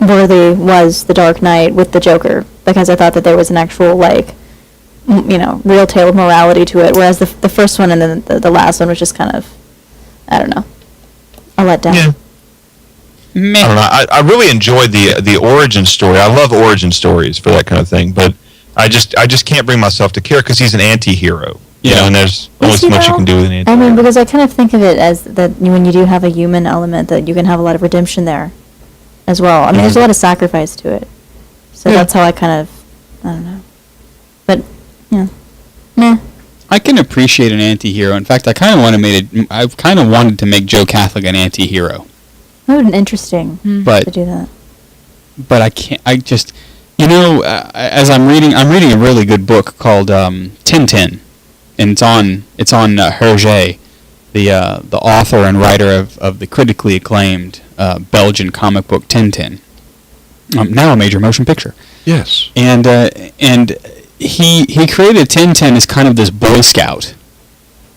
worthy was The Dark Knight with the Joker, because I thought that there was an actual real tale of morality to it. Whereas the first one and then the last one was just kind of, I don't know, a letdown. Yeah. I don't know. I really enjoyed the origin story. I love origin stories for that kind of thing, but I just can't bring myself to care because he's an anti-hero. Yeah, and there's only so much you can do with an anti-hero. I mean, because I kind of think of it as that when you do have a human element, that you can have a lot of redemption there as well. I mean, there's a lot of sacrifice to it. So that's how I kind of, I don't know. But, nah. I can appreciate an anti-hero. In fact, I kind of wanted to make Joe Catholic an anti-hero. That would have been interesting to do that. But I can't. I just, as I'm reading a really good book called Tintin, and it's on Hergé, the author and writer of the critically acclaimed Belgian comic book Tintin. Now a major motion picture. Yes. And he created Tintin as kind of this Boy Scout,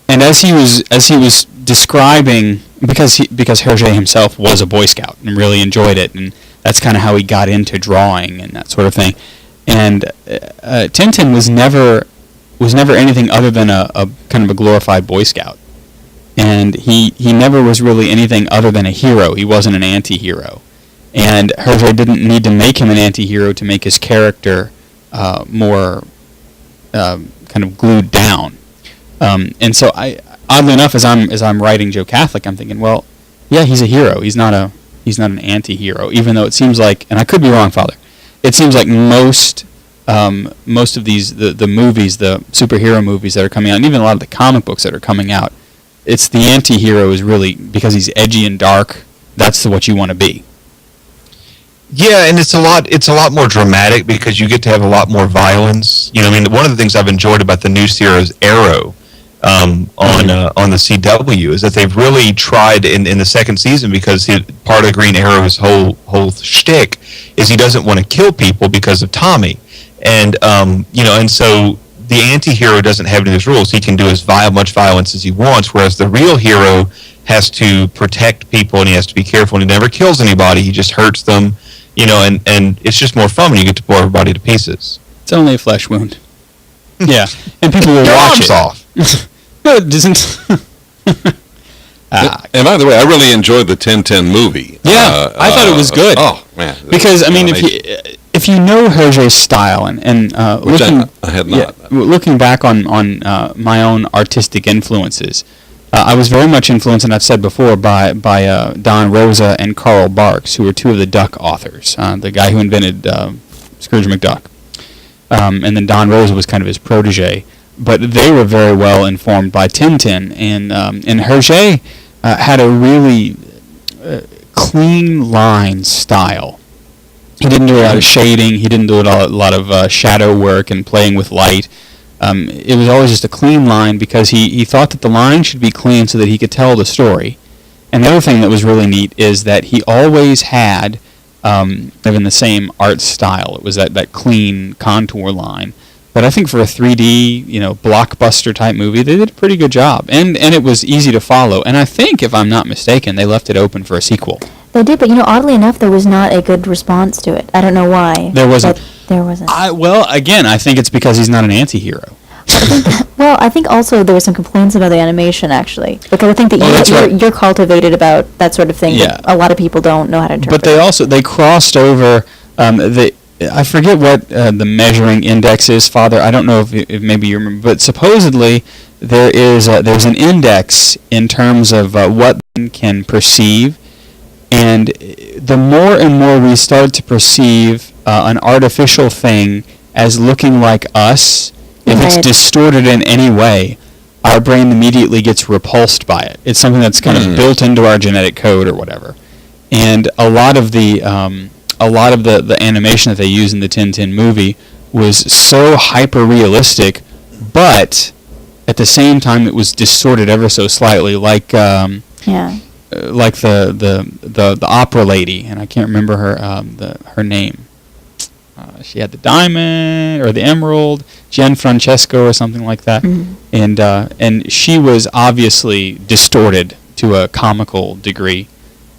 and as he was describing, because Hergé himself was a Boy Scout and really enjoyed it, and that's kind of how he got into drawing and that sort of thing. And Tintin was never anything other than a kind of a glorified Boy Scout, and he never was really anything other than a hero. He wasn't an anti-hero, And Hergé didn't need to make him an anti-hero to make his character more kind of glued down. And so, oddly enough, as I'm writing Joe Catholic, I'm thinking, well, yeah, he's a hero. He's not an anti-hero, even though it seems like, and I could be wrong, Father, it seems like most of these the movies, the superhero movies that are coming out, and even a lot of the comic books that are coming out, it's the anti-hero is really because he's edgy and dark. That's what you want to be. Yeah, and it's a lot more dramatic because you get to have a lot more violence. You know, I mean, one of the things I've enjoyed about the new series Arrow on the CW is that they've really tried in the second season, because part of Green Arrow's whole shtick is he doesn't want to kill people because of Tommy, and and so the anti-hero doesn't have any of those rules. He can do as much violence as he wants, whereas the real hero has to protect people and he has to be careful, and he never kills anybody. He just hurts them. And it's just more fun when you get to blow everybody to pieces. It's only a flesh wound. Yeah, and people will watch it. Off. No, it doesn't. And by the way, I really enjoyed the 1010 movie. Yeah, I thought it was good. Oh man! Because I mean, if you know Hergé's style and which I had not. Yeah, looking back on my own artistic influences. I was very much influenced, and I've said before, by Don Rosa and Carl Barks, who were two of the Duck authors. The guy who invented Scrooge McDuck, and then Don Rosa was kind of his protege. But they were very well informed by Tintin, and Hergé had a really clean line style. He didn't do a lot of shading. He didn't do a lot of shadow work and playing with light. It was always just a clean line because he thought that the line should be clean so that he could tell the story. And the other thing that was really neat is that he always had even the same art style. It was that clean contour line. But I think for a 3D, blockbuster type movie, they did a pretty good job. And it was easy to follow. And I think, if I'm not mistaken, they left it open for a sequel. They did, but oddly enough, there was not a good response to it. I don't know why. There wasn't. There wasn't. Well, again, I think it's because he's not an anti-hero. I think also there were some complaints about the animation, actually. Because I think that you're cultivated about that sort of thing. Yeah. That a lot of people don't know how to interpret. But they crossed over. I forget what the measuring index is, Father. I don't know if maybe you remember, but supposedly there's an index in terms of what one can perceive, and the more and more we start to perceive an artificial thing as looking like us, if it's distorted in any way, our brain immediately gets repulsed by it. It's something that's kind of built into our genetic code or whatever. And a lot of the animation that they use in the Tintin movie was so hyper-realistic, but at the same time it was distorted ever so slightly, like the opera lady, and I can't remember her name. She had the diamond or the emerald, Gianfrancesco or something like that, and she was obviously distorted to a comical degree.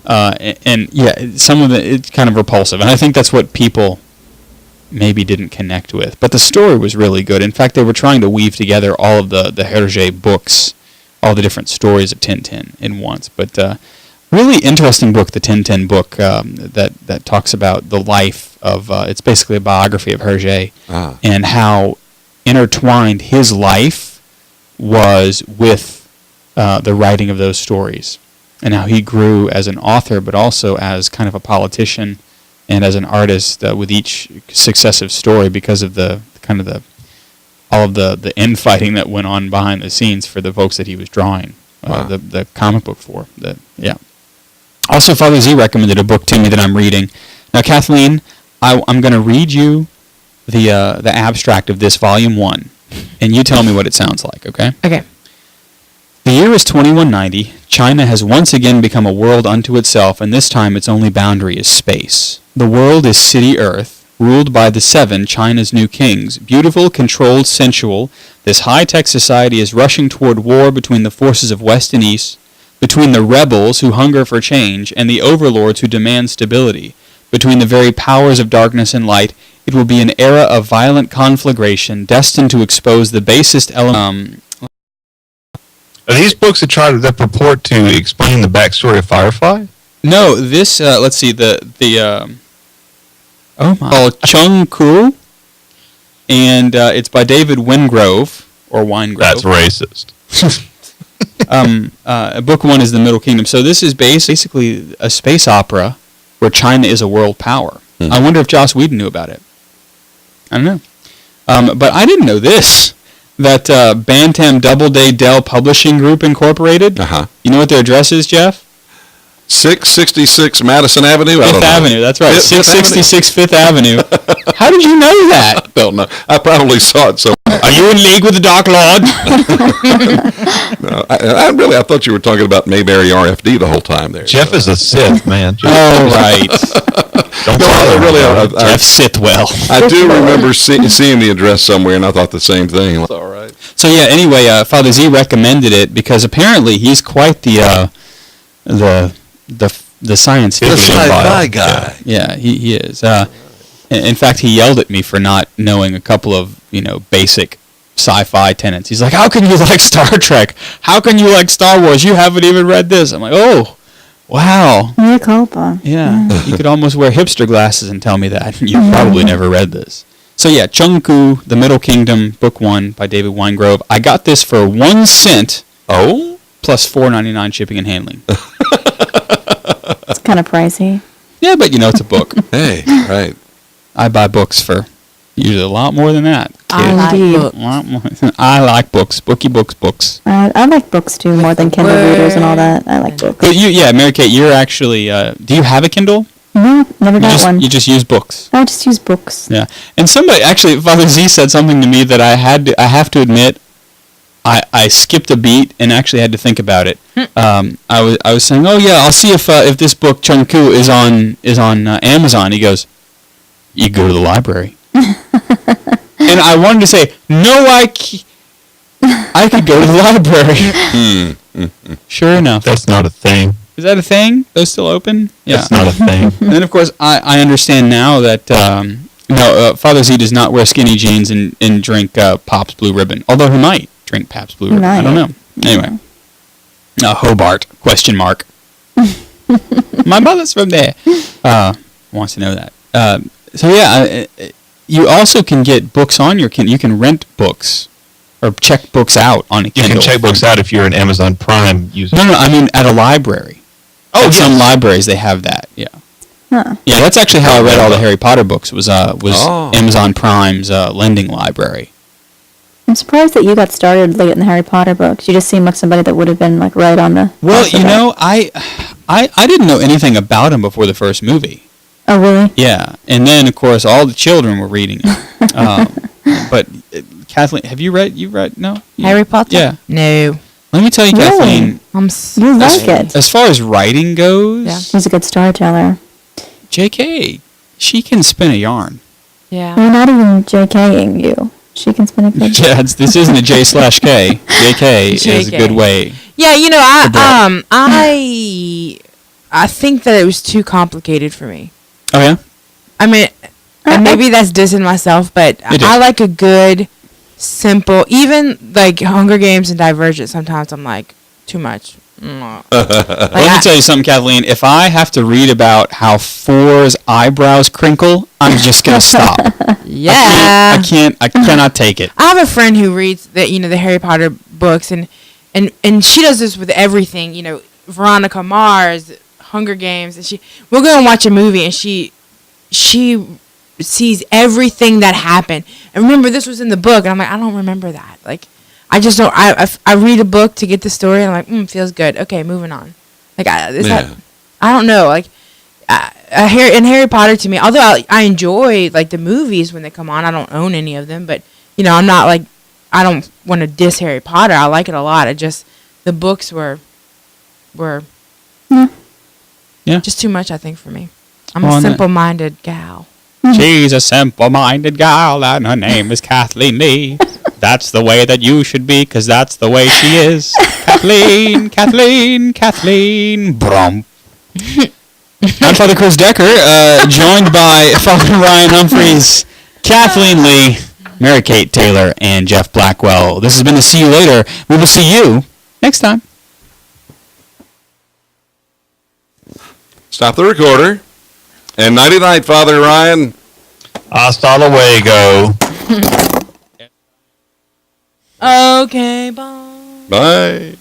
And some of it's kind of repulsive, and I think that's what people maybe didn't connect with. But the story was really good. In fact, they were trying to weave together all of the Hergé books, all the different stories of Tintin in once. But really interesting book, the Tintin book, that talks about the life of. It's basically a biography of Hergé and how intertwined his life was with the writing of those stories. And how he grew as an author, but also as kind of a politician and as an artist with each successive story, because of all of the infighting that went on behind the scenes for the folks that he was drawing the comic book for. Also, Father Z recommended a book to me that I'm reading. Now, Kathleen, I'm going to read you the abstract of this volume 1, and you tell me what it sounds like. Okay? Okay. The year is 2190. China has once again become a world unto itself, and this time its only boundary is space. The world is city Earth, ruled by the 7 China's new kings. Beautiful, controlled, sensual, this high-tech society is rushing toward war between the forces of West and East, between the rebels who hunger for change and the overlords who demand stability, between the very powers of darkness and light. It will be an era of violent conflagration, destined to expose the basest element. Are these books that purport to explain the backstory of Firefly? No, this, let's see, called Chung Ku, and it's by David Wingrove, or Winegrove. That's racist. Book 1 is The Middle Kingdom. So this is basically a space opera where China is a world power. I wonder if Joss Whedon knew about it. I don't know. But I didn't know this, that Bantam Doubleday Dell Publishing Group Incorporated. You know what their address is, Jeff? 666 Madison Avenue? Fifth Avenue, that's right. 666 Fifth Avenue. How did you know that? Don't know. I probably saw it somewhere. Are you in league with the Dark Lord? No, I thought you were talking about Mayberry RFD the whole time there. Jeff is a Sith, man. Oh, right. Don't bother really, Jeff Sithwell. I do remember seeing the address somewhere, and I thought the same thing. It's all right. So, yeah, anyway, Father Z recommended it because apparently he's quite the science fiction sci-fi guy. Yeah, he is. In fact, he yelled at me for not knowing a couple of basic sci-fi tenets. He's like, "How can you like Star Trek? How can you like Star Wars? You haven't even read this." I'm like, "Oh, wow." Mea culpa. Yeah, you could almost wear hipster glasses and tell me that. You probably never read this. So yeah, Chung Ku, The Middle Kingdom, Book 1 by David Winegrove. I got this for 1 cent. Oh, plus $4.99 shipping and handling. It's kind of pricey. Yeah, but it's a book. Hey, right. I buy books for usually a lot more than that. I like books. I like books. Books. I like books too, more than Kindle readers and all that. I like books. But Mary Kait, you're actually, do you have a Kindle? No, never got one. You just use books. I just use books. Yeah. And somebody, actually, Father Z said something to me that I have to admit, I skipped a beat and actually had to think about it. I was saying, oh yeah, I'll see if this book Chung Ku is on Amazon. He goes, you go to the library. And I wanted to say, no, I could go to the library. Sure enough. That's not a thing. Is that a thing? Those still open? Yeah. That's not a thing. And then, of course, I understand now that Father Z does not wear skinny jeans and drink Pop's Blue Ribbon. Although he might drink Pabst Blue Ribbon. I don't know. Anyway. Hobart, question mark. My mother's from there. Wants to know that. So, yeah, you also can get books on your Kindle. You can rent books or check books out on a Kindle. You can check books out if you're an Amazon Prime user. No, I mean at a library. Oh, some libraries, they have that, yeah. Huh. Yeah, that's actually how I read all the Harry Potter books, was Amazon Prime's lending library. I'm surprised that you got started late in the Harry Potter books. You just seem like somebody that would have been like right on the... Well, I didn't know anything about him before the first movie. Oh, really? Yeah, and then, of course, all the children were reading it. But, Kathleen, have you read, no? Harry Potter? Yeah. No. Let me tell you, Kathleen. You like it. As far as writing goes... Yeah. He's a good storyteller. JK, she can spin a yarn. Yeah. We're not even JKing you. She can spin a good Yeah, this isn't a J/K. JK is a good way. Yeah, I think that it was too complicated for me. Oh, yeah? I mean, and maybe that's dissing myself, but I like a good, simple, even like Hunger Games and Divergent, sometimes I'm like, too much. Let me tell you something, Kathleen. If I have to read about how Four's eyebrows crinkle, I'm just going to stop. Yeah. I cannot take it. I have a friend who reads the Harry Potter books, and she does this with everything, Veronica Mars, Hunger Games, and we'll go and watch a movie, and she sees everything that happened. And remember, this was in the book, and I'm like, I don't remember that. Like, I just don't. I read a book to get the story, and I'm like, feels good. Okay, moving on. Like, I don't know. Like, in Harry Potter, to me, although I enjoy like the movies when they come on, I don't own any of them, but I'm not like, I don't want to diss Harry Potter. I like it a lot. It just, the books were just too much, I think, for me. I'm a simple-minded gal. She's a simple-minded gal, and her name is Kathleen Lee. That's the way that you should be, because that's the way she is. Kathleen, Brum. I'm Father Chris Decker, joined by Father Ryan Humphreys, Kathleen Lee, Mary Kait Taylor, and Jeff Blackwell. This has been the See You Later. We will see you next time. Stop the recorder. And nighty-night, Father Ryan. Hasta luego. Okay, bye. Bye.